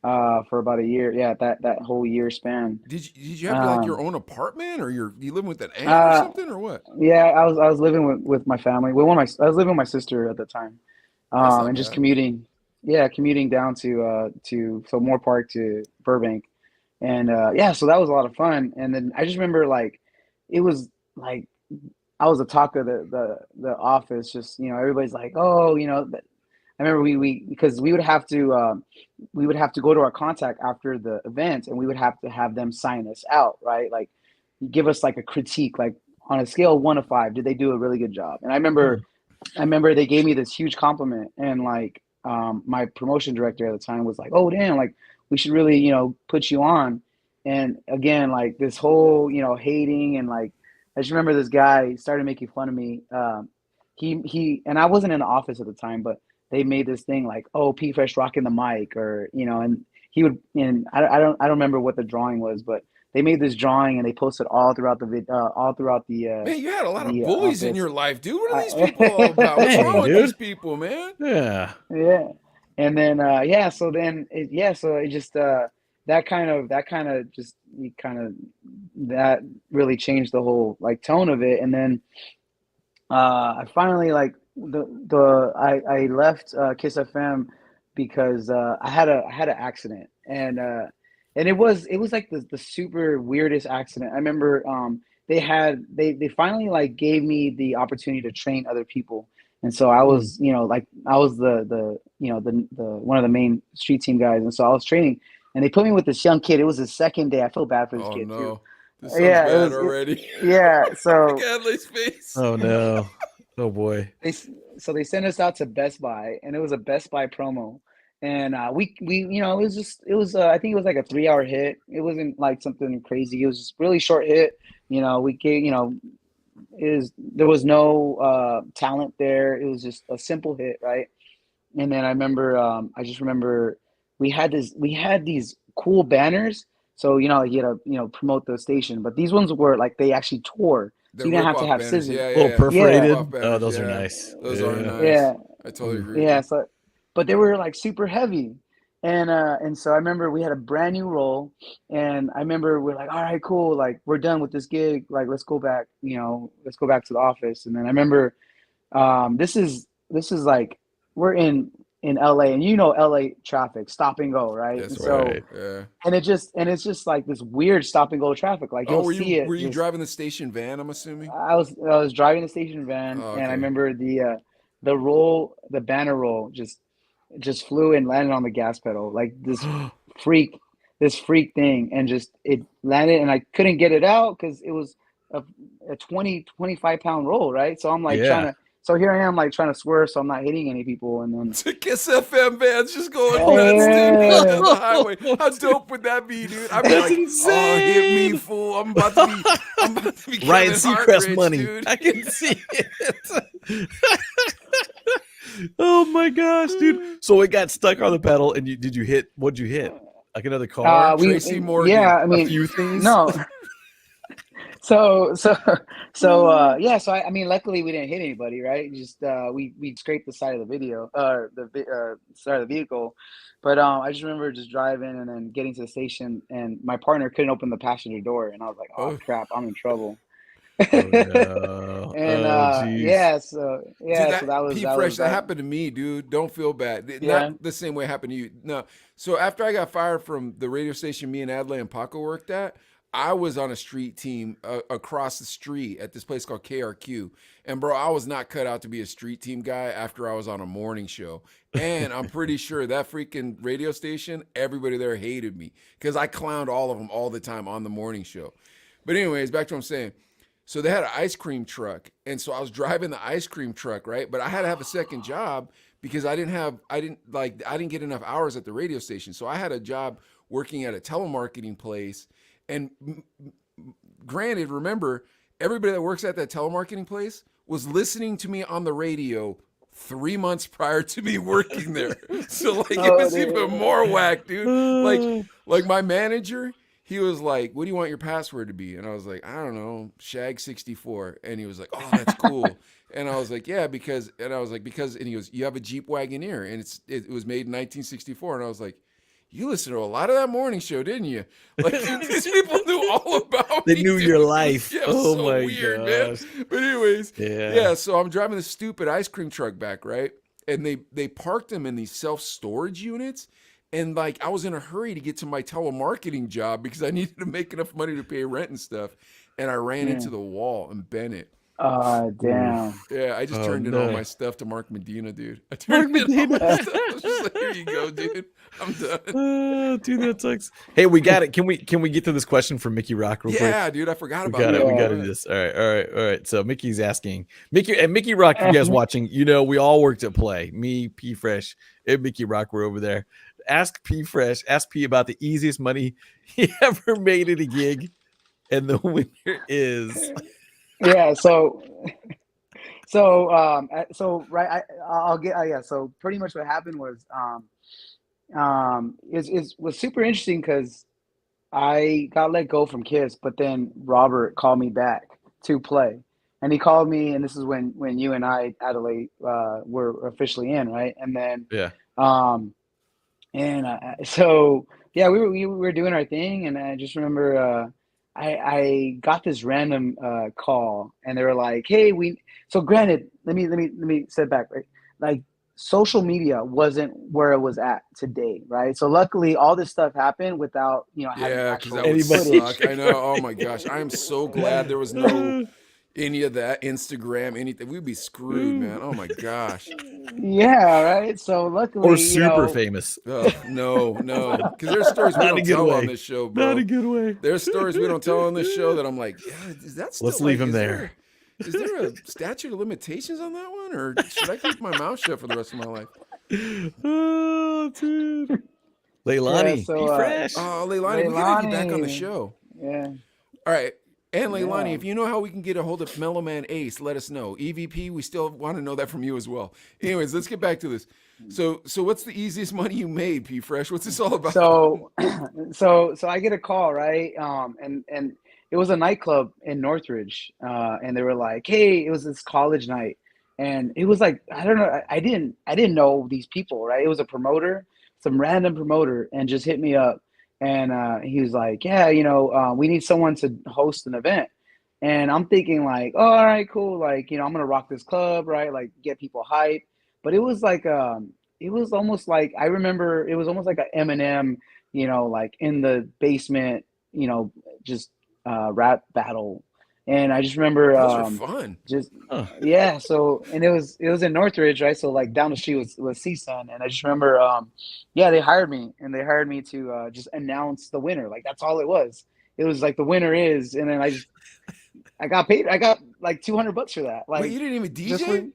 for about a year. Yeah, that whole year span. Did you have like your Um, own apartment, or you living with an aunt or uh, something, or what? yeah, I was living with my family. Well, I was living with my sister at the time, That's not and just bad. commuting. Yeah, commuting down to so Moore Park to Burbank, and yeah, so that was a lot of fun. And then I just remember like it was like I was the talk of the office. Just everybody's like, oh, I remember we because we would have to go to our contact after the event, and we would have to have them sign us out, right? Like give us like a critique, like on a scale of 1 to 5, did they do a really good job? And Hmm. I remember they gave me this huge compliment, and like my promotion director at the time was like, "Oh damn, like we should really put you on." And again, like this whole hating and like I just remember this guy started making fun of me. He and I wasn't in the office at the time, but they made this thing like, "Oh, P Fresh rocking the mic," or and he would and I don't remember what the drawing was, but they made this drawing and they posted all throughout Man, you had a lot of the bullies in office. your life, dude. What are these people all about? What's Dang, wrong with these dude. people, man? Yeah. Yeah. And then yeah, so then so it just that kind of just that really changed the whole like tone of it. And then I finally like I left Kiss FM because I had an accident, and it was like the super weirdest accident. I remember they finally like gave me the opportunity to train other people, and so I Mm. was like I was the one of the main street team guys, and so I was training, and they put me with this young kid. It was his second day. I feel bad for this Oh kid too. no, this sounds Yeah, bad already. yeah. Look So at Adley's face. Oh no. Oh boy. they so they sent us out to Best Buy, and it was a Best Buy promo, and we it was I think it was like a 3 hour hit. It wasn't like something crazy. It was just really short hit. We gave is there was no talent there. It was just a simple hit, right? And then I just remember we had these cool banners. So like you had to promote the station, but these ones were like they actually tore, The so you didn't have to rip-off have banners, scissors. yeah, A little yeah, yeah. The Yeah, rip-off perforated. Oh, banners, those are yeah. nice. Those are Yeah. nice. yeah. I totally Mm. agree with Yeah, you. so but they were like super heavy. And so I remember we had a brand new roll, and I remember we're like, all right, cool, like we're done with this gig, like let's go back to the office. And then I remember this is like we're in LA, and LA traffic, stop and go, right? That's And right. so Right. Yeah. it's just like this weird stop and go traffic. Like Oh, you'll were you see were it you just driving the station van? I'm assuming. I was driving the station van, Oh, and I okay. remember the banner roll just flew and landed on the gas pedal like freak this freak thing, and just it landed, and I couldn't get it out because it was a, a 25 pound roll, right? So I'm like Yeah. so here I am like trying to swerve so I'm not hitting any people, and then To Kiss FM vans just going nuts, dude, going yeah, down the highway. How dope would that be, dude? I'd be That's like, "Oh, hit me, insane. fool! I'm about to be Ryan Kevin Hart Seacrest rich, money. dude." I can see it. Oh my gosh, dude. So it got stuck on the pedal, and did you hit? What'd you hit? Like another car? Tracy Morgan. yeah, I A mean, few things? no. So so yeah, so I mean luckily we didn't hit anybody, right? Just we scraped the side of the side of the vehicle. But I just remember just driving and then getting to the station, and my partner couldn't open the passenger door, and I was like, "Oh Oh, crap, I'm in trouble." Oh no. And Oh geez. dude, so that that was P Fresh, that that. happened to me, dude. Don't feel bad. Yeah. Not the same way it happened to you. No. So after I got fired from the radio station me and Adley and Paco worked at, I was on a street team across the street at this place called KRQ. And bro, I was not cut out to be a street team guy after I was on a morning show. And I'm pretty sure that freaking radio station, everybody there hated me because I clowned all of them all the time on the morning show. But anyways, back to what I'm saying. So they had an ice cream truck, and so I was driving the ice cream truck, right? But I had to have a second job because I didn't get enough hours at the radio station. So I had a job working at a telemarketing place. And granted, remember, everybody that works at that telemarketing place was listening to me on the radio 3 months prior to me working there. So like it was even more whack, dude. Like my manager, he was like, "What do you want your password to be?" And I was like, "I don't know, Shag64." And he was like, "Oh, that's cool." And I was like, "Yeah, because," and I was like, "Because," and he goes, "You have a Jeep Wagoneer, and it was made in 1964." And I was like, "You listened to a lot of that morning show, didn't you?" Like these people knew all about They me. knew your life. Yeah, Oh so my weird, gosh. man. But anyways, Yeah. yeah. So I'm driving the stupid ice cream truck back, right? And they parked them in these self-storage units. And like I was in a hurry to get to my telemarketing job because I needed to make enough money to pay rent and stuff. And I ran into the wall and bent it. Damn. Yeah, I just turned in all my stuff to Mark Medina, dude. I Mark turned in all my Medina. stuff. I was just like, "Here you go, dude. I'm done." Oh, dude, that sucks. Hey, we got it. Can we get to this question from Mickey Rock real quick? Yeah, dude, I forgot We about got that. it. We got to do this. All right. So Mickey's asking Mickey Rock. You guys watching? You know, we all worked at Play. Me, P Fresh, and Mickey Rock were over there. Ask P Fresh. Ask P about the easiest money he ever made at a gig, and the winner is. Yeah. So right, I'll get yeah. So pretty much what happened was was super interesting because I got let go from Kiss, but then Robert called me back to Play, and he called me, and this is when you and I, Adelaide, were officially in, right? And then Yeah. so yeah, we were doing our thing, and I just remember I got this random call, and they were like, "Hey, so granted, let me step back, right? Like social media wasn't where it was at today, right? So luckily, all this stuff happened without having Yeah, because actual that would Anybody- suck. I know. Oh my gosh, I am so glad there was no any of that Instagram, anything. We'd be screwed, man. Oh my gosh. Yeah, right. So luckily, Or super famous. No, because there's stories we Not a don't good tell way. on this show, bro. Not a good way. There's stories we don't tell on this show that I'm like, yeah, is that still? Let's leave like, him is there. Is there a statute of limitations on that one, or should I keep my mouth shut for the rest of my life? Oh, dude. Leilani, Yeah, so, P Fresh. Oh, Leilani, we gotta have you back on the Leilani. show. Yeah. All right. And Leilani, Yeah. if you know how we can get a hold of Mellow Man Ace, let us know. EVP, we still want to know that from you as well. Anyways, let's get back to this. So what's the easiest money you made, P Fresh? What's this all about? So so I get a call, right? And it was a nightclub in Northridge, and they were like, "Hey," it was this college night, and it was like, I don't know, I didn't know these people, right? It was a promoter, some random promoter, and just hit me up, and he was like, "Yeah, we need someone to host an event," and I'm thinking like, "Oh, all right, cool, like I'm gonna rock this club, right? Like get people hype," but it was like it was almost like I remember it was almost like a Eminem, like in the basement, just rap battle, and I just remember Those are fun. just yeah. So and it was in Northridge, right? So like down the street was CSUN, and I just remember yeah, they hired me to just announce the winner. Like that's all it was. It was like the winner is, and then I got paid. I got like $200 for that. Like Wait, you didn't even just DJ?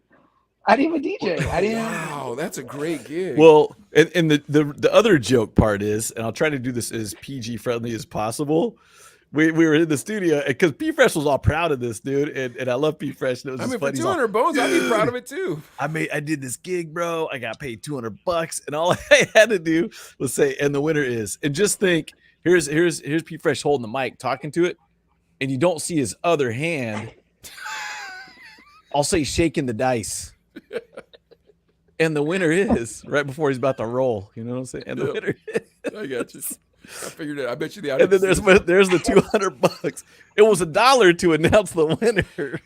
I didn't even DJ. I didn't. Wow, that's a great gig. Well, and the other joke part is, and I'll try to do this as PG friendly as possible. We were in the studio because P Fresh was all proud of this, dude, and I love P Fresh. And it was I just mean, for funny. He's 200 bones, I'd be proud of it too. I did this gig, bro. I got paid $200, and all I had to do was say, and the winner is, and just think, here's P Fresh holding the mic, talking to it, and you don't see his other hand. I'll say shaking the dice. And the winner is right before he's about to roll. You know what I'm saying? And the winner is. I got you. I figured it. I bet you the And audience. then there's the $200. It was $1 to announce the winner.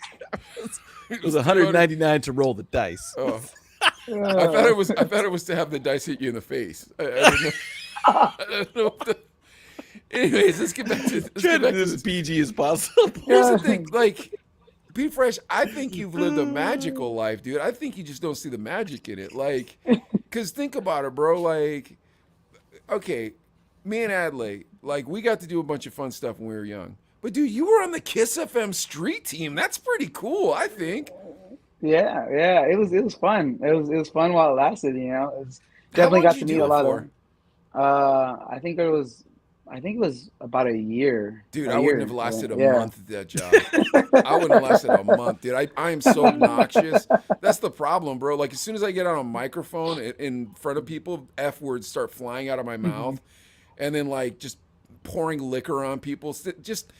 It was $199 to roll the dice. Oh. I thought it was to have the dice hit you in the face. I didn't know. I don't know what the... Anyways, let's get back to This as PG as possible. Here's the thing, like, P Fresh, I think you've lived a magical life, dude. I think you just don't see the magic in it. Like, because think about it, bro. Like, okay, me and Adley, like, we got to do a bunch of fun stuff when we were young. But, dude, you were on the Kiss FM street team. That's pretty cool, I think. Yeah, it was fun. It was fun while it lasted. It was How long definitely got did to you meet do a it lot for? of. I think it was about a year. Dude, A I wouldn't have year. lasted a Yeah. month at that job. I wouldn't have lasted a month, dude. I am so obnoxious. That's the problem, bro. Like as soon as I get on a microphone in front of people, F words start flying out of my mouth, and then like just pouring liquor on people. Just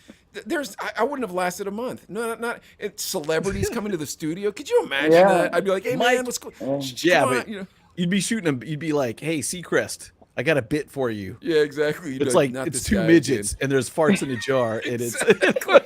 I wouldn't have lasted a month. No, not celebrities coming to the studio. Could you imagine Yeah. that? I'd be like, hey Mike- man, what's cool? Yeah, Come on, but you know. you'd be shooting them. You'd be like, "Hey, Seacrest, I got a bit for you." Yeah, exactly. You'd be It's like "Not it's this two guy midgets again." and there's farts in a jar, and it's. Exactly.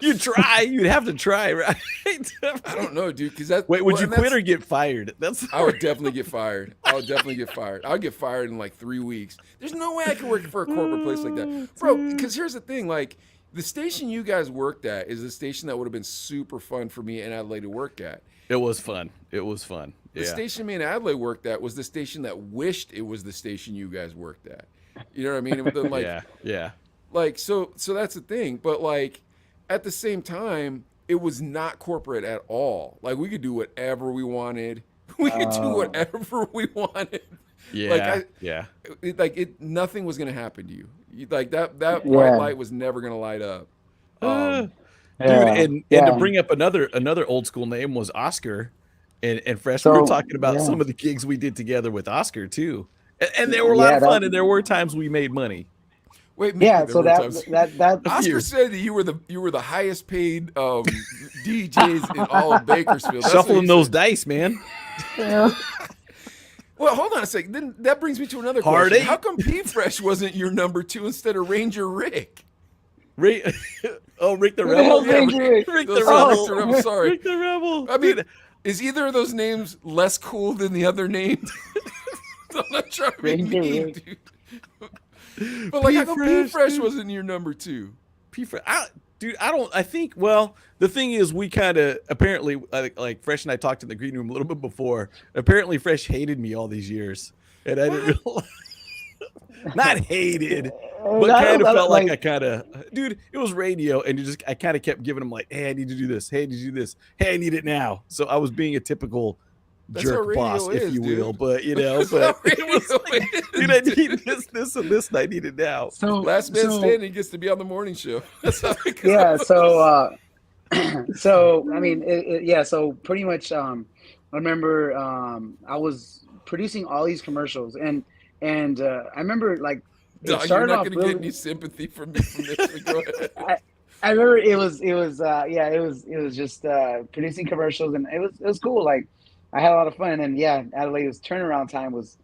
You'd try. You'd have to try, right? I don't know, dude. Because that. Wait, would well, you and quit that's- or get fired? That's. I would definitely get fired. I would definitely get fired. I would get fired in like 3 weeks. There's no way I could work for a corporate place like that, bro. Because here's the thing: like the station you guys worked at is the station that would have been super fun for me and Adelaide to work at. It was fun. It was fun. The Yeah. station me and Adelaide worked at was the station that wished it was the station you guys worked at. You know what I mean? It was like, Yeah. like so that's the thing. But like at the same time, it was not corporate at all. Like we could do whatever we wanted. We could do whatever we wanted. Yeah. Nothing was gonna happen to you. Like that white light was never gonna light up. Dude, Yeah. and to bring up another old school name was Oscar, and Fresh. We were So, talking about yeah. some of the gigs we did together with Oscar too, and they were a lot of fun, and there were times we made money. Wait, Yeah, there so were that times- that Oscar said that you were the highest paid DJs in all of Bakersfield. That's what Shuffling he those said. dice, man. Well, hold on a second. Then that brings me to another Hard question. eight. How come P Fresh wasn't your number 2 instead of Ranger Rick? Rick the Who the hell's Rebel. Ranger Rick? Rick the Those Rebel. are Rick the Rebel, sorry. Rick the Rebel. I mean, Dude, is either of those names less cool than the other names? I'm not trying to be Ranger mean, Rick. dude. But like, how come P P-Fresh, Fresh dude. wasn't your number 2? I think, well, the thing is, we kind of apparently, like Fresh and I talked in the green room a little bit before. Apparently, Fresh hated me all these years, and I didn't realize. Not hated, but kind of felt like I kind of, dude. It was radio, and I kind of kept giving him like, "Hey, I need to do this. Hey, did you do this? Hey, I need it now." So I was being a typical That's how jerk radio boss, if is, you will. dude. But That's how it was radio like, is, dude, I need this, and this, and I need it now. So Last man so- standing gets to be on the morning show. That's how it goes. Yeah. So so I mean, yeah. So pretty much, I remember I was producing all these commercials, and I remember like it Dog, you're started not off going to really. get any sympathy from me from this. But go ahead. I remember it was just producing commercials, and it was cool. Like I had a lot of fun, and then Adelaide's turnaround time was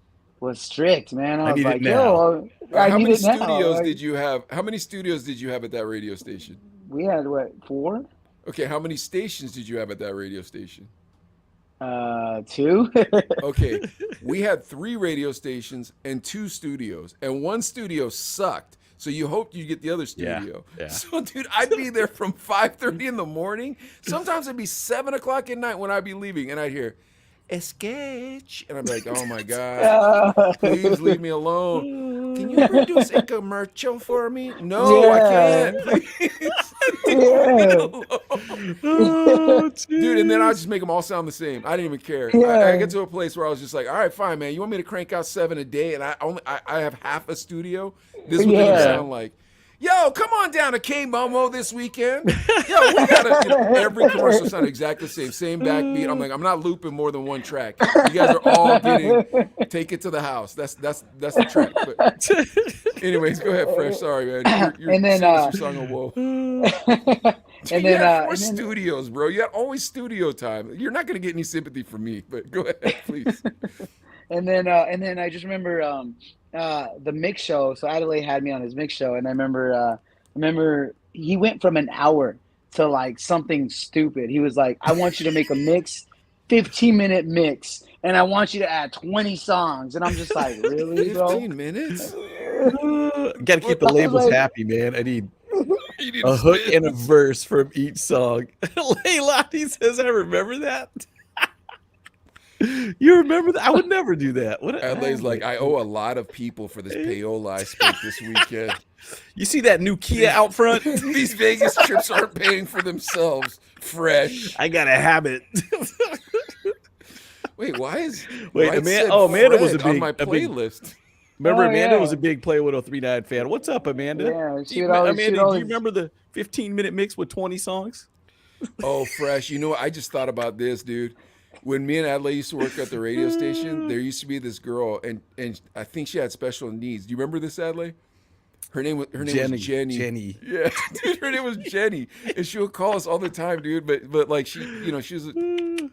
strict, man. I I was need it like, now. yo, I How need many it now. studios Like, did you have? How many studios did you have at that radio station? we had what, 4? Okay, how many stations did you have at that radio station? 2. Okay, we had 3 radio stations and 2 studios, and one studio sucked. So you hoped you'd get the other studio. Yeah. So, dude, I'd be there from 5:30 in the morning. Sometimes it'd be 7 o'clock at night when I'd be leaving, and I'd hear, "A sketch," and I'd be like, "Oh my god, please leave me alone. Can you produce a commercial for me? No, I can't. Please, leave me alone." Oh, Dude, and then I would just make them all sound the same. I didn't even care. I get to a place where I was just like, all right, fine, man. You want me to crank out 7 a day, and I have half a studio? This is what they sound like. Yo, come on down to K Momo this weekend. Yo, we gotta. Every commercial sounded exactly the same backbeat. I'm like, I'm not looping more than one track. You guys are all getting. Take it to the house. That's the track. But anyways, go ahead, Fresh. Sorry, man. You're And then, singing your song of woe. and You had then 4 studios, bro. You had always studio time. You're not gonna get any sympathy from me, but go ahead, please. and then I just remember the mix show. So Adelaide had me on his mix show, and I remember he went from an hour to like something stupid. He was like, "I want you to make a mix, 15-minute mix, and I want you to add 20 songs." And I'm just like, "Really, bro?" 15 minutes? Got to keep the labels happy, man. I need You need a to hook spit. and a verse from each song. Leilani says, "I remember that." You remember that? I would never do that. What? Adelaide's like, I owe a lot of people for this payola I spent this weekend. You see that new Kia out front? These Vegas trips aren't paying for themselves. Fresh. I gotta have it. Wait, why is Wait, White Amanda. said Oh, Amanda was a Fred on big, my a big. playlist? Remember, Oh Amanda was yeah, a big Play 1039 fan. What's up, Amanda? yeah. Do you, She'd Amanda, do you always. remember the 15-minute mix with 20 songs? Oh, Fresh. You know what? I just thought about this, dude. When me and Adelaide used to work at the radio station, there used to be this girl, and I think she had special needs. Do you remember this, Adelaide? Her name was Jenny. Jenny. Jenny. Yeah, dude, her name was Jenny, and she would call us all the time, dude. But like she was,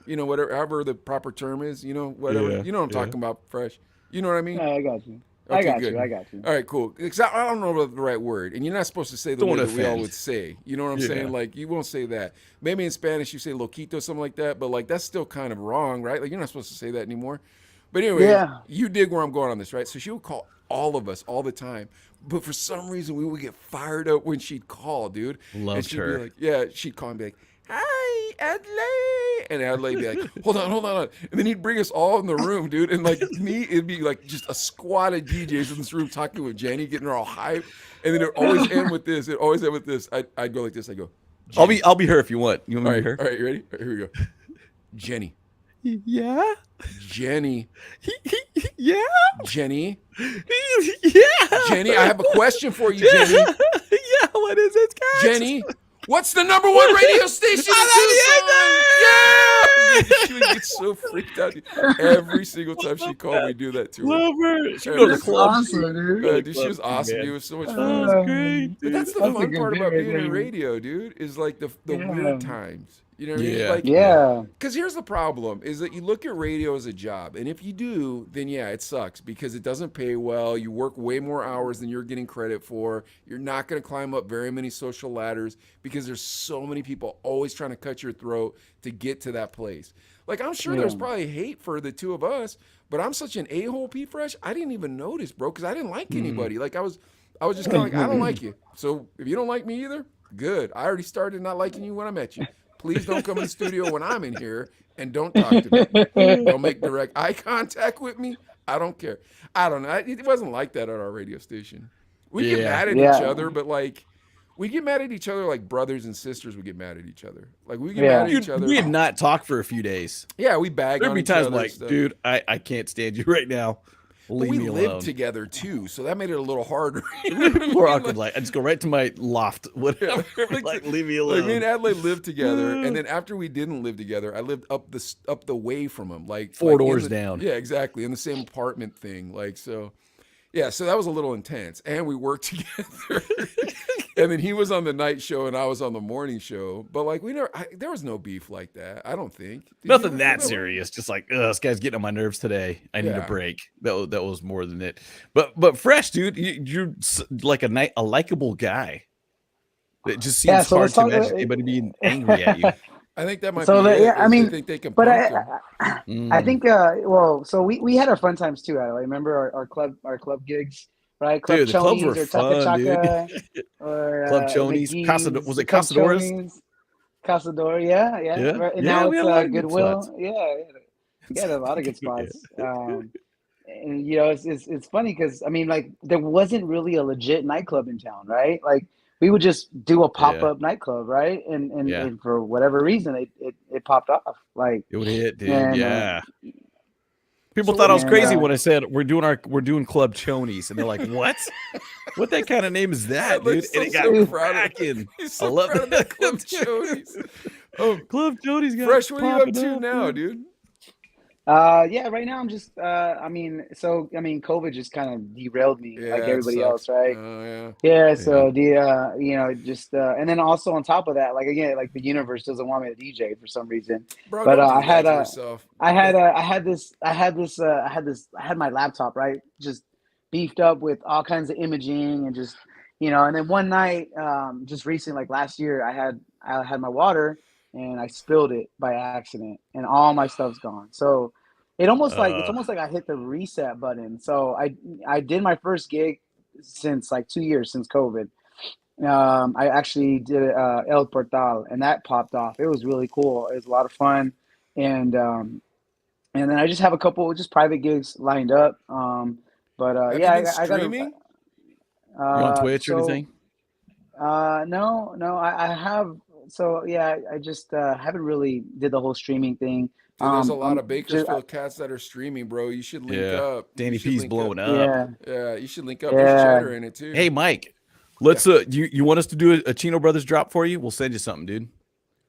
whatever, however the proper term is, whatever. Yeah. You know what I'm Yeah. talking about, Fresh. You know what I mean? Yeah, I got you. I Okay, got good. you. I got you. All right, cool. 'Cause I don't know the right word, and you're not supposed to say the Don't word wanna that we all offend. would say. You know what I'm Yeah. saying? Like you won't say that. Maybe in Spanish you say loquito, something like that, but like that's still kind of wrong, right? Like you're not supposed to say that anymore. But anyways, Yeah. you dig where I'm going on this, right? So she would call all of us all the time, but for some reason we would get fired up when she'd call, dude. And Loved she'd her. be like, yeah, she'd call and be like, "Hi, Adlai," and Adlai would be like, hold on," and then he'd bring us all in the room, dude, and like me, it'd be like just a squad of DJs in this room talking with Jenny, getting her all hyped, and then it always end with this. It always end with this. I'd go like this. I go, I'll be her if you want. You want all me right, to be all her? right, you ready? All right, here we go. Jenny, Yeah. Jenny, Yeah. Jenny, Yeah. Jenny. I have a question for you, Jenny. Yeah. What is it, guys? Jenny, what's the #1 radio station in Tucson? Yeah! She would get so freaked out every single time she called. We do that to her. Love her. She Yeah, go to the That's club. awesome, dude. Dude, she was Club, awesome. man. Dude, it was so much That fun. was great, But dude. that's the That's a fun good part bit about right being in there. radio, dude, is like the Yeah. weird times. You know what I mean? Yeah. Like, Yeah. because here's the problem is that you look at radio as a job. And if you do, then yeah, it sucks because it doesn't pay well. You work way more hours than you're getting credit for. You're not going to climb up very many social ladders because there's so many people always trying to cut your throat to get to that place. Like, I'm sure there's Yeah. probably hate for the two of us, but I'm such an a-hole, P-Fresh. I didn't even notice, bro, because I didn't like anybody. Like, I was just kind of like, I don't like you. So if you don't like me either, good. I already started not liking you when I met you. Please don't come in the studio when I'm in here and don't talk to me. Don't make direct eye contact with me. I don't care. I don't know. It wasn't like that at our radio station. We get Yeah. mad at Yeah. each other, but like we get mad at each other like brothers and sisters would get mad at each other. Like we get Yeah. mad at each Dude, other. we had not talked for a few days. Yeah, we bag There'd on be each times other. like, stuff. dude, I can't stand you right now. But Leave we me lived alone. together too, so that made it a little harder. You know what I mean? More awkward. Like, I just go right to my loft. Whatever. Like, Like, leave me Like alone. me and Adelaide lived together, and then after we didn't live together, I lived up the way from him, like Four in doors the- down. Yeah, exactly, in the same apartment thing. Like so, yeah. So that was a little intense, and we worked together. And then he was on the night show, and I was on the morning show. But like there was no beef like that. I don't think. Did you Nothing ever that feel way? serious. Just like, this guy's getting on my nerves today. I need Yeah. a break. That was more than it. But fresh, dude, you're like a likable guy. It just seems Yeah, so hard let's to talk- imagine anybody being angry at you. I think that might So be that- it. yeah, I is they mean, think they can But punk him. I Mm. think so we had our fun times too. I remember our club gigs, right? Club Dude, the clubs Chonies were or Chaka fun, dude. Chaka or Club Chonies, McGee's, was it Club Casadores? Chonies, Casador, yeah. Yeah. Right. And Yeah, now we it's had a lot of good Goodwill. spots. Yeah, a lot of good Yeah. spots. And it's funny because I mean, like there wasn't really a legit nightclub in town, right? Like we would just do a pop-up nightclub, right? Yeah. And for whatever reason, it popped off. Like It would hit, dude. And, Yeah. People So thought I was and, crazy when I said we're doing Club Chonies, and they're like, "What? What that kind of name is that, Like, dude?" so And it got proud of- cracking. He's I so love proud of that Club Chonies. Oh, Club Chonies got Fresh, what are you up popping to now, dude? yeah, right now I'm just COVID just kind of derailed me Yeah, like it everybody sucks. else, right? Oh, yeah. Yeah, so and then also on top of that, like again, like the universe doesn't want me to DJ for some reason. Bro, But, don't do I that had to a- yourself. I had my laptop, right? Just beefed up with all kinds of imaging and just, and then one night, just recently, like last year, I had my water and I spilled it by accident and all my stuff's gone. So it's almost like I hit the reset button. So I did my first gig since like 2 years since COVID. I actually did El Portal and that popped off. It was really cool. It was a lot of fun. And then I just have a couple just private gigs lined up. But Have yeah, you been I got streaming? You on Twitch or anything? No, I have so yeah, I just haven't really did the whole streaming thing. Dude, there's a lot I'm of just Bakersfield cats that are streaming, bro. You should link Yeah. up. You Danny should P's link up. blowing up. yeah, Yeah, you should link up. There's yeah. cheddar in it too. Hey, Mike, Yeah. let's you want us to do a Chino Brothers drop for you? We'll send you something, dude.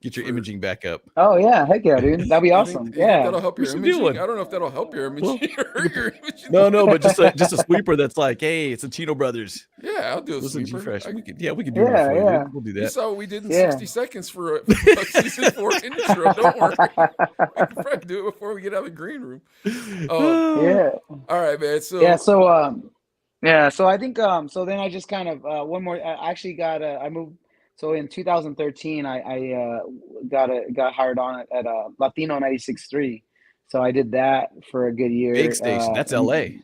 Get your For imaging back up. Oh yeah, heck yeah, dude. That'd be you awesome. think Yeah. that'll help We your should do imaging? one. I don't know if that'll help your Well, imaging or hurt your imaging. no, but just a sweeper that's like, hey, it's a Chino Brothers. Yeah, I'll do a Listen, G sweeper. Fresh. We could do one Yeah, for you, yeah. dude. We'll do You that. saw what we did in Yeah. 60 seconds for a season 4 intro. Don't worry. We can probably do it before we get out of the green room. Yeah. All right, man. So Yeah. So I think so then I just kind of one more. I actually got I moved. So in 2013, I got hired on at Latino 96.3. So I did that for a good year. Big station. That's LA.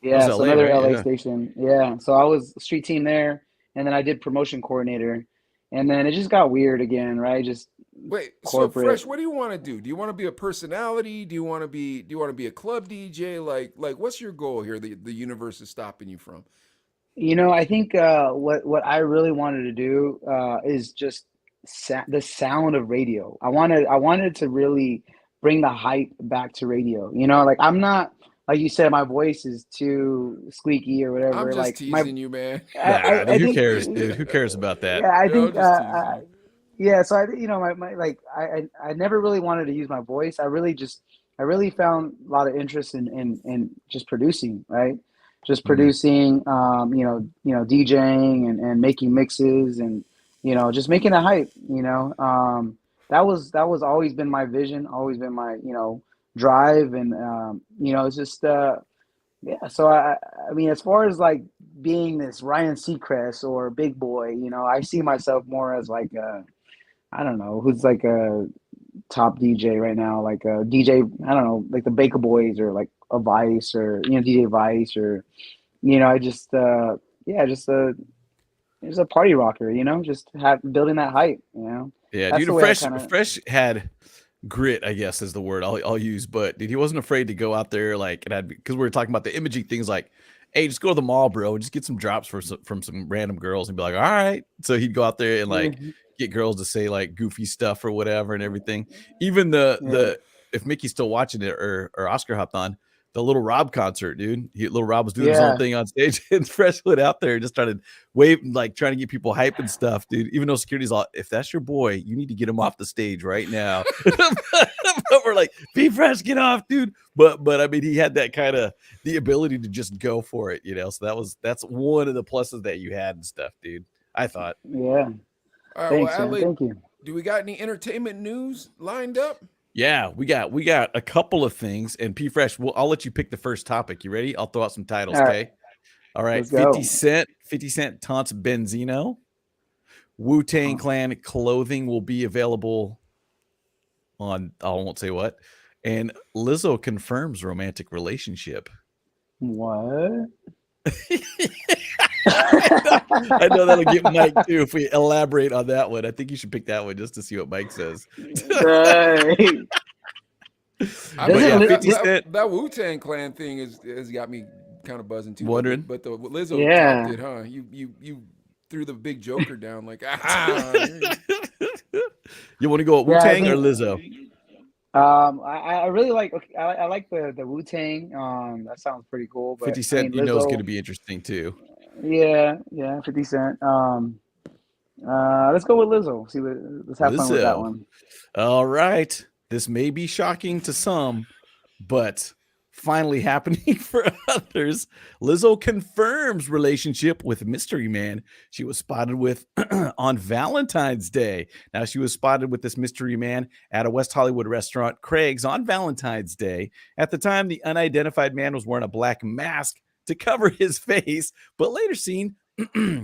Yeah, That was so LA, another right? LA Yeah. station. Yeah. So I was street team there, and then I did promotion coordinator, and then it just got weird again, right? Just wait, so corporate. Fresh, what do you want to do? Do you want to be a personality? Do you want to be a club DJ? Like what's your goal here? The universe is stopping you from. I think what I really wanted to do is just the sound of radio. I wanted to really bring the hype back to radio. Like I'm not like you said, my voice is too squeaky or I'm whatever. just Like my teasing you, man. I, Nah, I who think cares, dude? Who cares about that? yeah I Yeah, I'm think just teasing you. yeah. So my like I never really wanted to use my voice. I really found a lot of interest in just producing, right? Just Mhm. producing, DJing and making mixes and just making a hype. That was always been my vision, always been my drive, and it's just yeah. So I mean, as far as like being this Ryan Seacrest or Big Boy, I see myself more as like I don't know who's like a top DJ right now, like a DJ. I don't know, like the Baker Boys or like a Vice or DJ Vice or I just yeah, just a party rocker. Just building that hype. Yeah, That's dude. the way I kind of. Fresh had grit, I guess is the word I'll use. But dude, he wasn't afraid to go out there like because we were talking about the imaging things like, hey, just go to the mall, bro. Just get some drops from some random girls and be like, all right. So he'd go out there and like get girls to say like goofy stuff or whatever and everything. Even Yeah, if Mickey's still watching it or Oscar hopped on the Little Rob concert, dude. Little Rob was doing his own yeah, thing on stage, and Fresh went out there and just started waving, like trying to get people hype and stuff, dude. Even though security's all, if that's your boy, you need to get him off the stage right now. But we're like, be Fresh, get off, dude. But I mean, he had that kind of the ability to just go for it, So that's one of the pluses that you had and stuff, dude. I thought. yeah. All right, well, Thanks, man. Adley, Thank you. do we got any entertainment news lined up? Yeah, we got a couple of things, and P Fresh, I'll let you pick the first topic. You ready? I'll throw out some titles, All right, okay? All right, let's go. 50 Cent taunts Benzino. Wu-Tang Clan clothing will be available on I won't say what. And Lizzo confirms romantic relationship. What? I know that'll get Mike too if we elaborate on that one. I think you should pick that one just to see what Mike says. Right. I But mean, yeah, Doesn't 50 Cent that Wu-Tang Clan thing has got me kind of buzzing too. wondering. But the Lizzo Yeah. topped it, huh? You threw the big joker down like ah. You want to go with Yeah, I Wu-Tang or think Lizzo? I really like. Okay, I like the Wu Tang. That sounds pretty cool. But 50 I mean, Cent, is going to Lizzo. be interesting too. Yeah, 50 Cent. Let's go with Lizzo. Let's have fun with that Lizzo. one. All right. This may be shocking to some, but finally happening for others. Lizzo confirms relationship with Mystery Man she was spotted with on Valentine's Day. Now, she was spotted with this Mystery Man at a West Hollywood restaurant, Craig's, on Valentine's Day. At the time, the unidentified man was wearing a black mask to cover his face, but later seen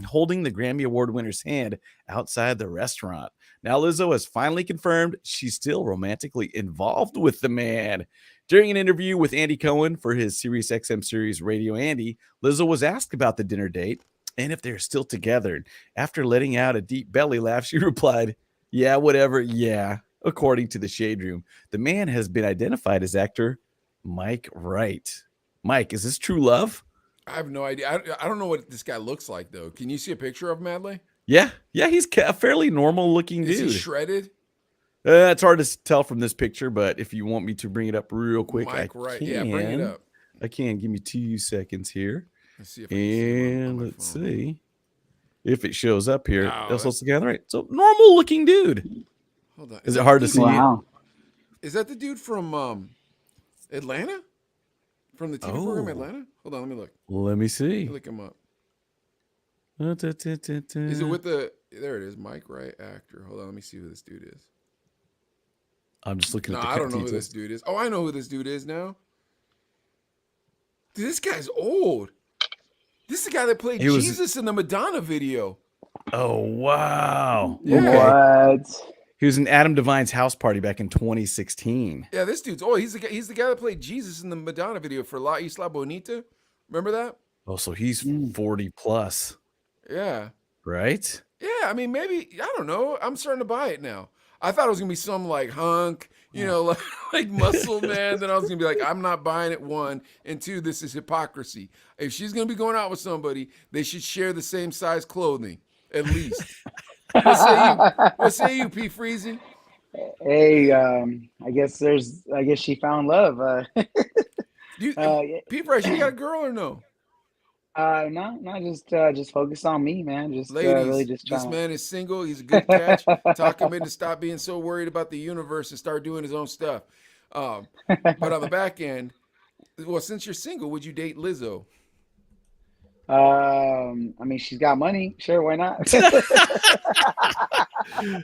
holding the Grammy Award winner's hand outside the restaurant. Now, Lizzo has finally confirmed she's still romantically involved with the man. During an interview with Andy Cohen for his SiriusXM series Radio Andy, Lizzo was asked about the dinner date and if they're still together. After letting out a deep belly laugh, she replied, yeah, whatever, yeah. According to the Shade Room, the man has been identified as actor Mike Wright. Mike, is this true love? I have no idea. I don't know what this guy looks like though. Can you see a picture of him, Adley? Yeah, he's a fairly normal looking Is he dude. shredded? It's hard to tell from this picture, but if you want me to bring it up real quick, Mike, I right? can. Yeah, bring it up. I can. Give me 2 seconds here, Let's see if I can see him on and my let's phone. see if it shows up here. No, That's what's together, right? So normal looking dude. Hold on. Is it that hard the to dude- see? Wow. Is that the dude from Atlanta? From the TV program Oh. Atlanta? Hold on, let me look. Let me see. Look him up. Is Is it with the? There it is. Mike Wright, actor. Hold on, let me see who this dude is. I'm just looking No, at the I don't know who details. this dude is. Oh, I know who this dude is now. Dude, this guy's old. This is the guy that played Jesus in the Madonna video. Oh wow. Yeah. What? He was in Adam Devine's house party back in 2016. Yeah, this dude's old. He's the guy that played Jesus in the Madonna video for La Isla Bonita. Remember that? Oh, so he's 40 plus, Yeah. right? Yeah, I mean, maybe, I don't know. I'm starting to buy it now. I thought it was going to be some like hunk, like muscle man. Then I was going to be like, I'm not buying it, one. And two, this is hypocrisy. If she's going to be going out with somebody, they should share the same size clothing, at least. What say you, P. Freezy? Hey, I guess she found love. P. Fresh, you got a girl or no? Just focus on me, man. Just Ladies, really just this trying. man is single. He's a good catch. Talk him into stop being so worried about the universe and start doing his own stuff. But on the back end, well, since you're single, would you date Lizzo? I mean, she's got money. Sure, why not?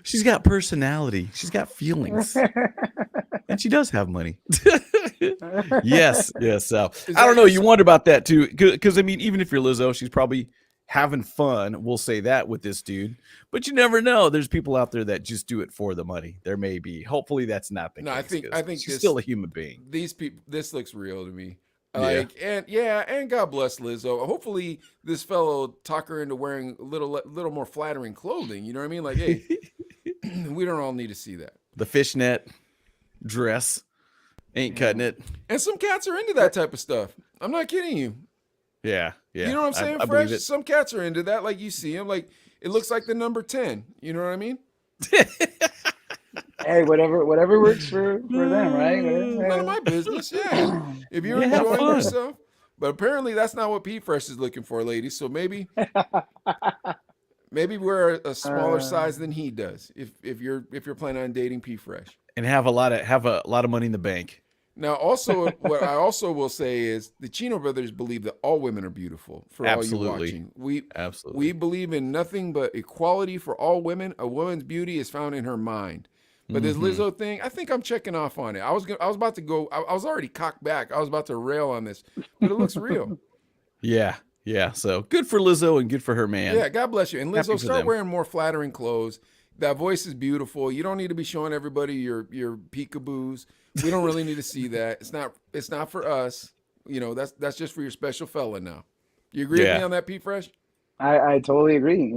She's got personality. She's got feelings. And she does have money. Yes. So I don't know. You wonder about that too. Because I mean, even if you're Lizzo, she's probably having fun. We'll say that with this dude. But you never know. There's people out there that just do it for the money. There may be. Hopefully that's not the case. I think she's still a human being. These people, this looks real to me. Yeah. And God bless Lizzo. Hopefully this fellow talk her into wearing a little more flattering clothing. You know what I mean? Like, hey, we don't all need to see that. The fishnet dress ain't cutting it. And some cats are into that type of stuff. I'm not kidding you. Yeah. You know what I'm saying, I Fresh? believe it. Some cats are into that. Like you see them, like it looks like the number 10. You know what I mean? Hey, whatever works for them, right? None of my business. Yeah. If you're Yeah, have enjoying fun. yourself. But apparently that's not what P Fresh is looking for, ladies. So maybe wear a smaller size than he does if you're planning on dating P Fresh. And have a lot of money in the bank. Now, also, what I also will say is the Chino brothers believe that all women are beautiful. For Absolutely. all you watching, Absolutely. we believe in nothing but equality for all women. A woman's beauty is found in her mind. But this Lizzo thing, I think I'm checking off on it. I was about to go. I was already cocked back. I was about to rail on this, but it looks real. Yeah. So good for Lizzo and good for her, man. Yeah, God bless you. And Happy Lizzo, for start them. wearing more flattering clothes. That voice is beautiful. You don't need to be showing everybody your peekaboos. We don't really need to see that. It's not for us. You know, that's just for your special fella now. You agree with me on that, P Fresh? I totally agree.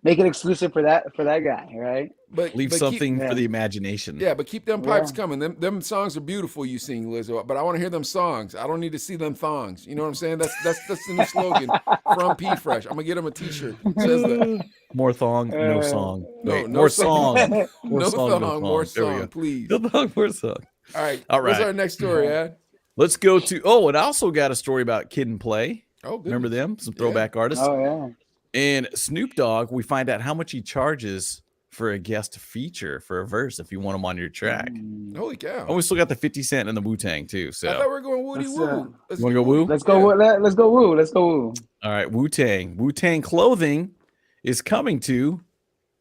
Make it exclusive for that guy, right? But Leave but something keep- for the imagination. Yeah, but keep them pipes Yeah. coming. Them songs are beautiful. You sing, Lizzo, but I want to hear them songs. I don't need to see them thongs. You know what I'm saying? That's the new slogan from P Fresh. I'm gonna get him a T-shirt. Says that. More thong, no song. no, Wait, no more song. song. More No song, thong, more There we song, go. please. No thong, more song. All right. All What's right. our next story, Ad? Let's go to. Oh, and I also got a story about Kid and Play. Oh, good. Remember them? Some throwback artists. Oh yeah. And Snoop Dogg, we find out how much he charges for a guest feature for a verse if you want him on your track. Holy cow! And we still got the 50 Cent and the Wu-Tang too. I thought So we were going Woody Let's, Woo. you want to go Woo? Let's go. Let's go woo. Let's go woo. All right, Wu-Tang. Wu-Tang clothing is coming to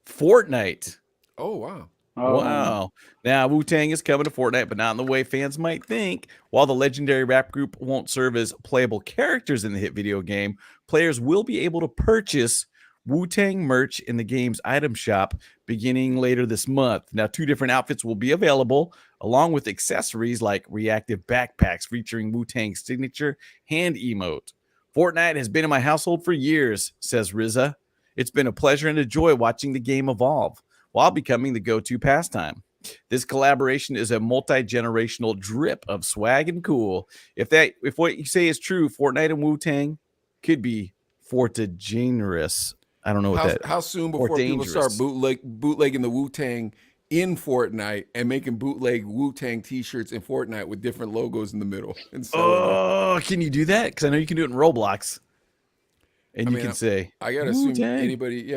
Fortnite. Oh wow! Oh, Wow. Now, Wu-Tang is coming to Fortnite, but not in the way fans might think. While the legendary rap group won't serve as playable characters in the hit video game, players will be able to purchase Wu-Tang merch in the game's item shop beginning later this month. Now, 2 different outfits will be available, along with accessories like reactive backpacks featuring Wu-Tang's signature hand emote. Fortnite has been in my household for years, says RZA. It's been a pleasure and a joy watching the game evolve while becoming the go-to pastime. This collaboration is a multi-generational drip of swag and cool. If what you say is true, Fortnite and Wu-Tang could be fortigenerous. I don't know what that. How soon Or before people start dangerous. bootlegging the Wu-Tang in Fortnite and making bootleg Wu-Tang t-shirts in Fortnite with different logos in the middle and selling them? Oh, can you do that? Because I know you can do it in Roblox, and I you mean, can say I gotta assume Wu-Tang. anybody,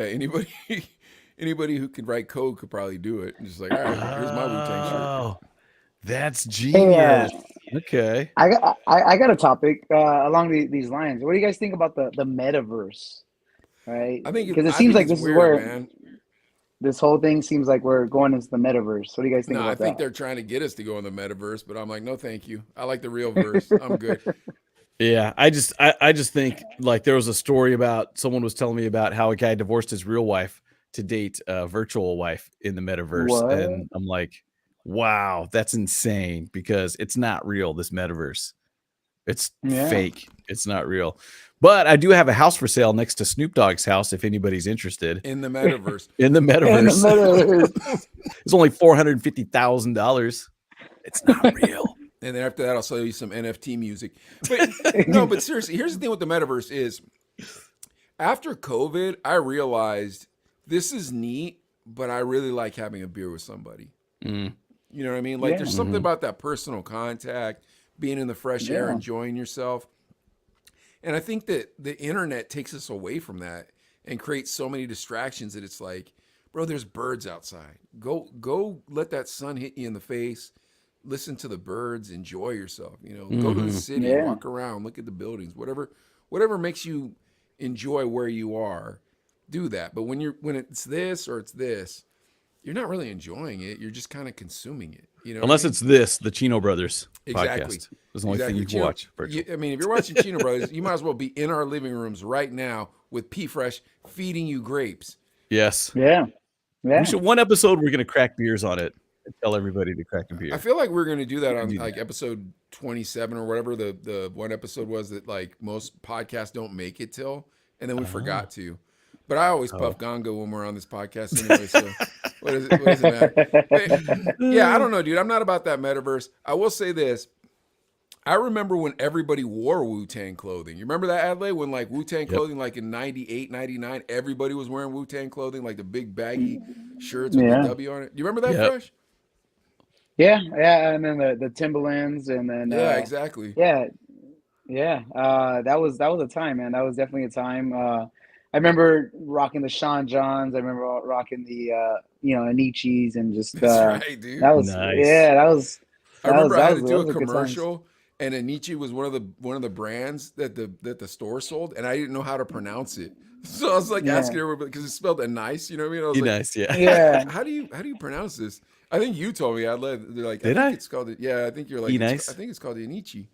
anybody who can write code could probably do it. And just like, all right, here's my Wu-Tang shirt. Oh, that's Hey, genius. Okay. I got a topic along these lines. What do you guys think about the metaverse? Right? Because it I seems think like it's this is weird, where man. this whole thing seems like we're going into the metaverse. What do you guys think No, I about think that? they're trying to get us to go in the metaverse, but I'm like, no, thank you. I like the real verse. I'm good. Yeah, I just think like there was a story about someone was telling me about how a guy divorced his real wife to date a virtual wife in the metaverse, What? and I'm like, wow, that's insane because it's not real. This metaverse, it's Yeah. fake. It's not real. But I do have a house for sale next to Snoop Dogg's house if anybody's interested In the metaverse. in the In the metaverse. metaverse. It's only $450,000. It's not real. And then after that, I'll sell you some NFT music. But no, but seriously, here's the thing with the metaverse is after COVID, I realized this is neat, but I really like having a beer with somebody. Mm, You know what I mean? Like Yeah. there's something about that personal contact, being in the fresh air, Yeah. enjoying yourself. And I think that the internet takes us away from that and creates so many distractions that it's like, bro, there's birds outside. Go let that sun hit you in the face. Listen to the birds, enjoy yourself. You know, go to the mhm. city, Yeah. walk around, look at the buildings, whatever makes you enjoy where you are, do that. But when it's this or it's this, you're not really enjoying it. You're just kind of consuming it. You know what I Unless mean? it's this, the Chino Brothers Exactly. podcast. It's the only thing you can Chino, watch virtually. I mean, if you're watching Chino Brothers, you might as well be in our living rooms right now with P Fresh feeding you grapes. Yes. Yeah. We Yeah. should one episode we're gonna crack beers on it and tell everybody to crack a I beer. feel like we're gonna do that We can on do like that. episode 27 or whatever the one episode was that like most podcasts don't make it till, and then we forgot to. But I always puff Oh. gongo when we're on this podcast anyway. So what does it matter? But, yeah, I don't know, dude. I'm not about that metaverse. I will say this. I remember when everybody wore Wu-Tang clothing. You remember that, Adley? When like Wu-Tang Yep. clothing, like in 98, 99, everybody was wearing Wu-Tang clothing, like the big baggy shirts with the Yeah. W on it. Do you remember that, Yep. Fresh? Yeah. Yeah. And then the Timberlands and then Yeah, exactly. yeah. Yeah. That was a time, man. That was definitely a time. I remember rocking the Sean Johns. I remember rocking the Anichis and just That's right, dude. that was Nice. yeah, I remember I had to that do a was a good times. commercial, and Anichi was one of the brands that the store sold, and I didn't know how to pronounce it. So I was like asking Yeah. everybody because it's spelled a nice, you know what I mean? I was Be like, nice, yeah. Yeah. how do you pronounce this? I think you told me. They're like, Did I think I? it's called yeah. I think you're like, Be nice. I think it's called the Anichi.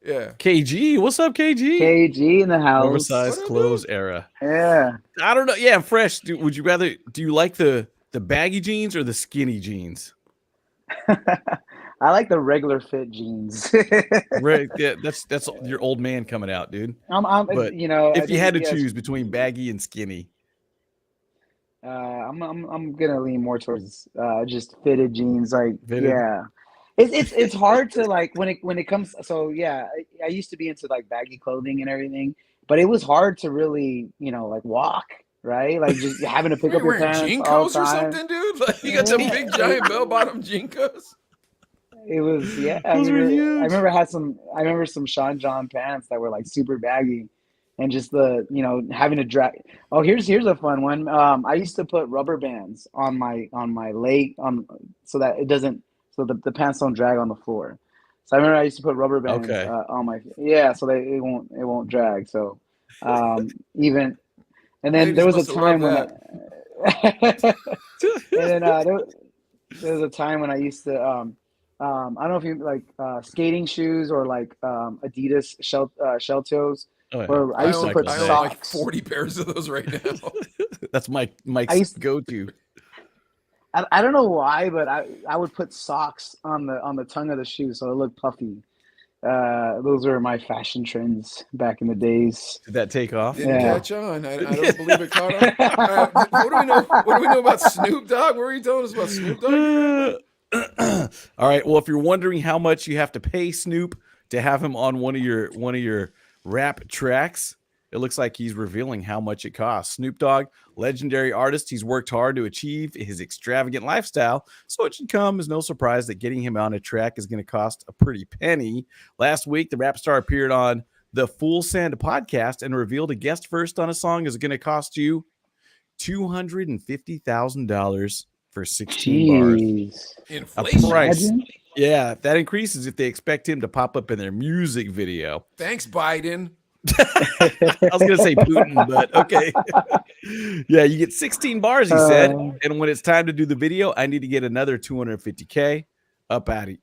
Yeah. KG, what's up, KG? KG in the house. Oversized What up, clothes dude? era. Yeah. I don't know. Yeah, Fresh. Would you rather? Do you like the baggy jeans or the skinny jeans? I like the regular fit jeans. Right. Yeah, that's your old man coming out, dude. I'm But I if you think had to yes, choose between baggy and skinny, I'm gonna lean more towards just fitted jeans. Like fitted. yeah, it's hard to like when it comes. So yeah, I used to be into like baggy clothing and everything, but it was hard to really like walk right, like just having to pick Were up you your wearing pants all Jinkos the or time. something, dude? Like you got some big giant bell bottom Jinkos? It was yeah. I Those mean, were huge. I remember some Sean John pants that were like super baggy, and just the having to drag. Oh, here's a fun one. I used to put rubber bands on my leg so that it doesn't so the pants don't drag on the floor. So I remember I used to put rubber bands Okay. on my so that it won't drag. So even and then there Ladies was a must have loved time when that. and then there was a time when I used to I don't know if you like skating shoes or like Adidas shell toes, Oh yeah, or I I used to own put motorcycle I day. own like socks. 40 pairs of those right now. That's I Mike's used go-to. I don't know why, but I would put socks on the tongue of the shoe so it looked puffy. Those were my fashion trends back in the days. Did that take off? Didn't Yeah. catch on. I don't believe it caught on. What do we know? What do we know about Snoop Dogg? What were you telling us about Snoop Dogg? All right. Well, if you're wondering how much you have to pay Snoop to have him on one of your rap tracks, it looks like he's revealing how much it costs. Snoop Dogg, legendary artist, he's worked hard to achieve his extravagant lifestyle, so it should come as no surprise that getting him on a track is going to cost a pretty penny. Last week, the rap star appeared on the Full Send podcast and revealed a guest verse on a song is going to cost you $250,000 for 16 bars. Inflation. A price. Yeah, that increases if they expect him to pop up in their music video. Thanks, Biden. I was going to say Putin, but okay. Yeah, you get 16 bars, he said. And when it's time to do the video, I need to get another 250K up out of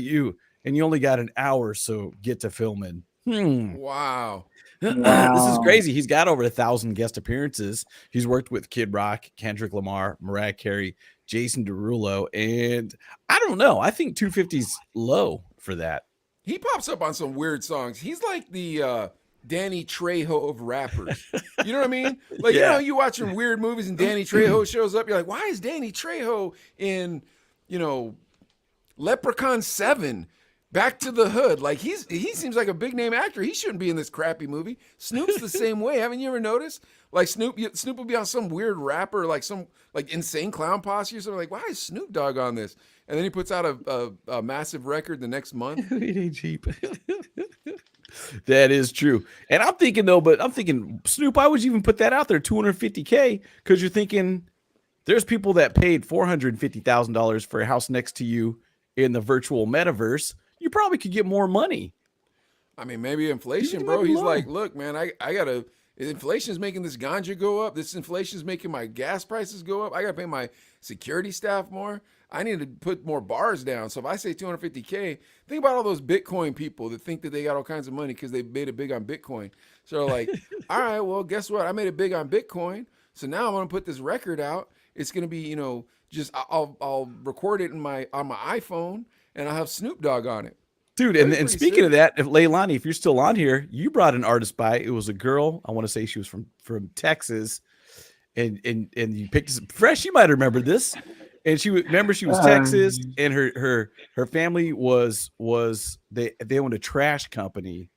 you. And you only got an hour, so get to filming. Wow. This is crazy. He's got over 1,000 guest appearances. He's worked with Kid Rock, Kendrick Lamar, Mariah Carey, Jason Derulo, and I don't know. I think 250's low for that. He pops up on some weird songs. He's like the Danny Trejo of rappers. You know what I mean? Like, you know, you watch some weird movies and Danny Trejo shows up. You're like, why is Danny Trejo in, Leprechaun 7? Back to the Hood. Like, he seems like a big name actor. He shouldn't be in this crappy movie. Snoop's the same way. Haven't you ever noticed? Like, Snoop will be on some weird rapper, like some Insane Clown Posse or something. Like, why is Snoop Dogg on this? And then he puts out a massive record the next month. It ain't cheap. That is true. And I'm thinking, Snoop, why would you even put that out there, 250K? Because you're thinking there's people that paid $450,000 for a house next to you in the virtual metaverse. You probably could get more money. I mean, maybe inflation, bro. He's like, look, man, I gotta. Inflation is making this ganja go up. This inflation is making my gas prices go up. I gotta pay my security staff more. I need to put more bars down. So if I say 250K, think about all those Bitcoin people that think that they got all kinds of money because they made it big on Bitcoin. So like, all right, well, guess what? I made it big on Bitcoin. So now I'm gonna put this record out. It's gonna be, just I'll record it on my iPhone. And I'll have Snoop Dogg on it. Dude, and speaking of that, if Leilani, if you're still on here, you brought an artist by. It was a girl. I want to say she was from Texas. And you picked this fresh, you might remember this. And she was Texas, and her family was they owned a trash company,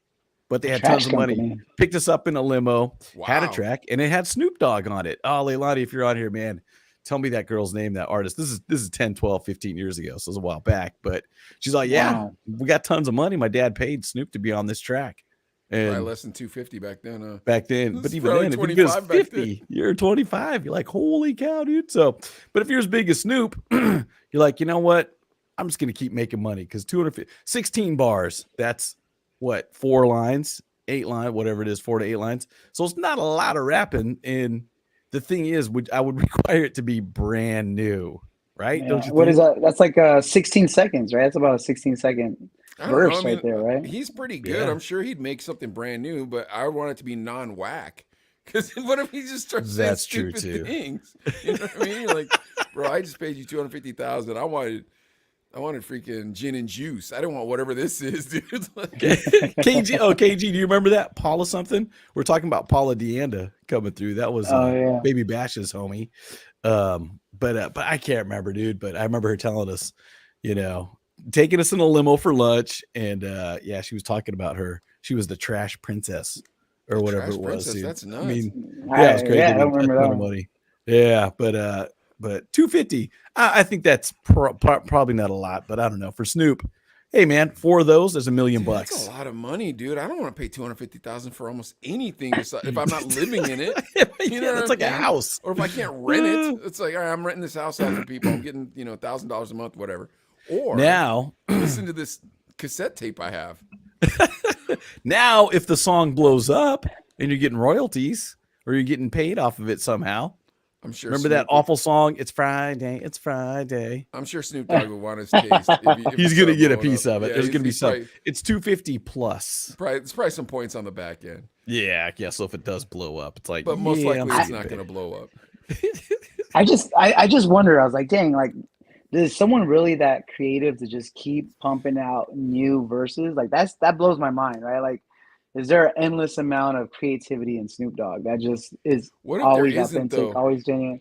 but they had tons of money. Picked us up in a limo, had a track, and it had Snoop Dogg on it. Oh, Leilani, if you're on here, man. Tell me that girl's name, that artist. This is 10, 12, 15 years ago. So it was a while back. But she's like, we got tons of money. My dad paid Snoop to be on this track. And probably less than 250 back then. Back then. But even then, if you get 50, you're 25. You're like, holy cow, dude. So, but if you're as big as Snoop, you're like, you know what? I'm just going to keep making money because 16 bars, that's what, 4 lines, 8 lines, whatever it is, 4 to 8 lines. So it's not a lot of rapping in. The thing is, I would require it to be brand new, right? Yeah. Don't you? What is that? That's like 16 seconds, right? That's about a 16-second verse right there, right? He's pretty good. Yeah. I'm sure he'd make something brand new, but I want it to be non-whack. Because what if he just starts saying stupid things? You know what I mean? You're like, bro, I just paid you $250,000. I wanted freaking gin and juice. I don't want whatever this is, dude. KG, do you remember that? Paula something? We're talking about Paula Deanda coming through. That was Baby Bash's homie. But I can't remember, dude. But I remember her telling us, taking us in a limo for lunch. And she was talking about her. She was the trash princess or whatever it was. Dude. That's nuts. I mean, it's crazy. Yeah, I don't remember that. Money. Yeah, but 250, I think that's probably not a lot, but I don't know. For Snoop, hey man, 4 of those, there's $1 million. That's a lot of money, dude. I don't want to pay $250,000 for almost anything if I'm not living in it. You know, it's like a house. Or if I can't rent it, it's like, all right, I'm renting this house out for people. I'm getting $1,000 a month, whatever. Or now listen to this cassette tape I have. Now, if the song blows up and you're getting royalties or you're getting paid off of it somehow. I'm sure. Remember that awful song? It's Friday. It's Friday. I'm sure Snoop Dogg would want his taste. If he's gonna get a piece of it. Yeah, There's gonna be some. It's 250 plus. It's probably some points on the back end. Yeah. So if it does blow up, it's like. But most likely it's not gonna blow up. I just wonder. I was like, dang, like, is someone really that creative to just keep pumping out new verses? Like that blows my mind, right? Like. Is there an endless amount of creativity in Snoop Dogg that just is always authentic, always genuine?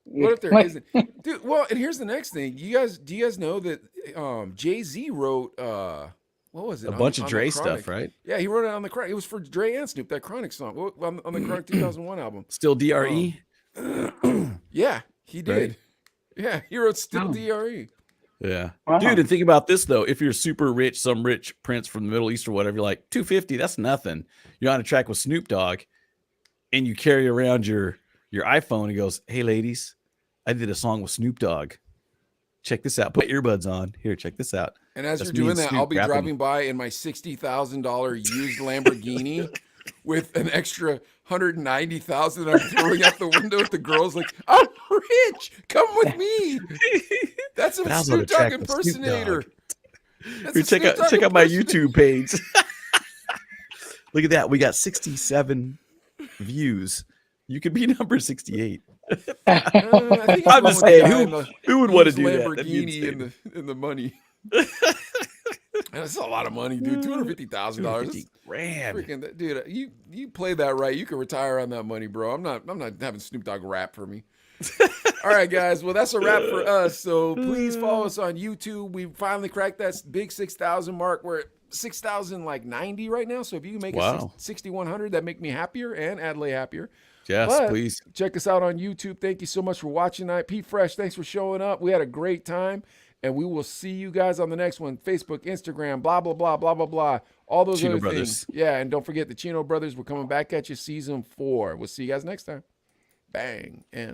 What if there isn't, dude? Well, and here's the next thing. Do you guys know that Jay-Z wrote what was it? A bunch of on Dre that stuff, Chronic. right? Yeah, he wrote it on the Chronic. It was for Dre and Snoop, that Chronic song on the Chronic 2001 album. Still DRE, Yeah, he did. Right? Yeah, he wrote Still Oh. DRE. Yeah. Wow. Dude, and think about this though. If you're super rich, some rich prince from the Middle East or whatever, you're like 250, that's nothing. You're on a track with Snoop Dogg and you carry around your iPhone and goes, "Hey ladies, I did a song with Snoop Dogg. Check this out. Put earbuds on. Here, check this out." And as That's you're me doing and that, Snoop I'll be rapping. driving by in my $60,000 used Lamborghini with an extra $190,000 I'm throwing out the window at the girls like, "I'm rich. Come with me." That's a But I was on a Snoop Dogg track with Snoop impersonator. Dogg. That's Here, a Snoop Dogg check out my impersonator. YouTube page. Look at that. We got 67 views. You could be number 68. I think it's I'm going just with the saying, guy in the who would want to used do that? That'd be Lamborghini insane. in the money. That's a lot of money, dude. $250,000. 50 grand. Freaking dude, you play that right, you can retire on that money, bro. I'm not having Snoop Dogg rap for me. All right, guys. Well, that's a wrap for us. So please follow us on YouTube. We finally cracked that big 6,000 mark. We're at 6,090 right now. So if you can make Wow. it 6,100, that make me happier and Adley happier. Yes, But please. check us out on YouTube. Thank you so much for watching tonight. Pete Fresh, thanks for showing up. We had a great time. And we will see you guys on the next one. Facebook, Instagram, blah, blah, blah, blah, blah, blah. All those Chino other Brothers. things. Yeah, and don't forget the Chino Brothers. We're coming back at you season 4. We'll see you guys next time. Bang. And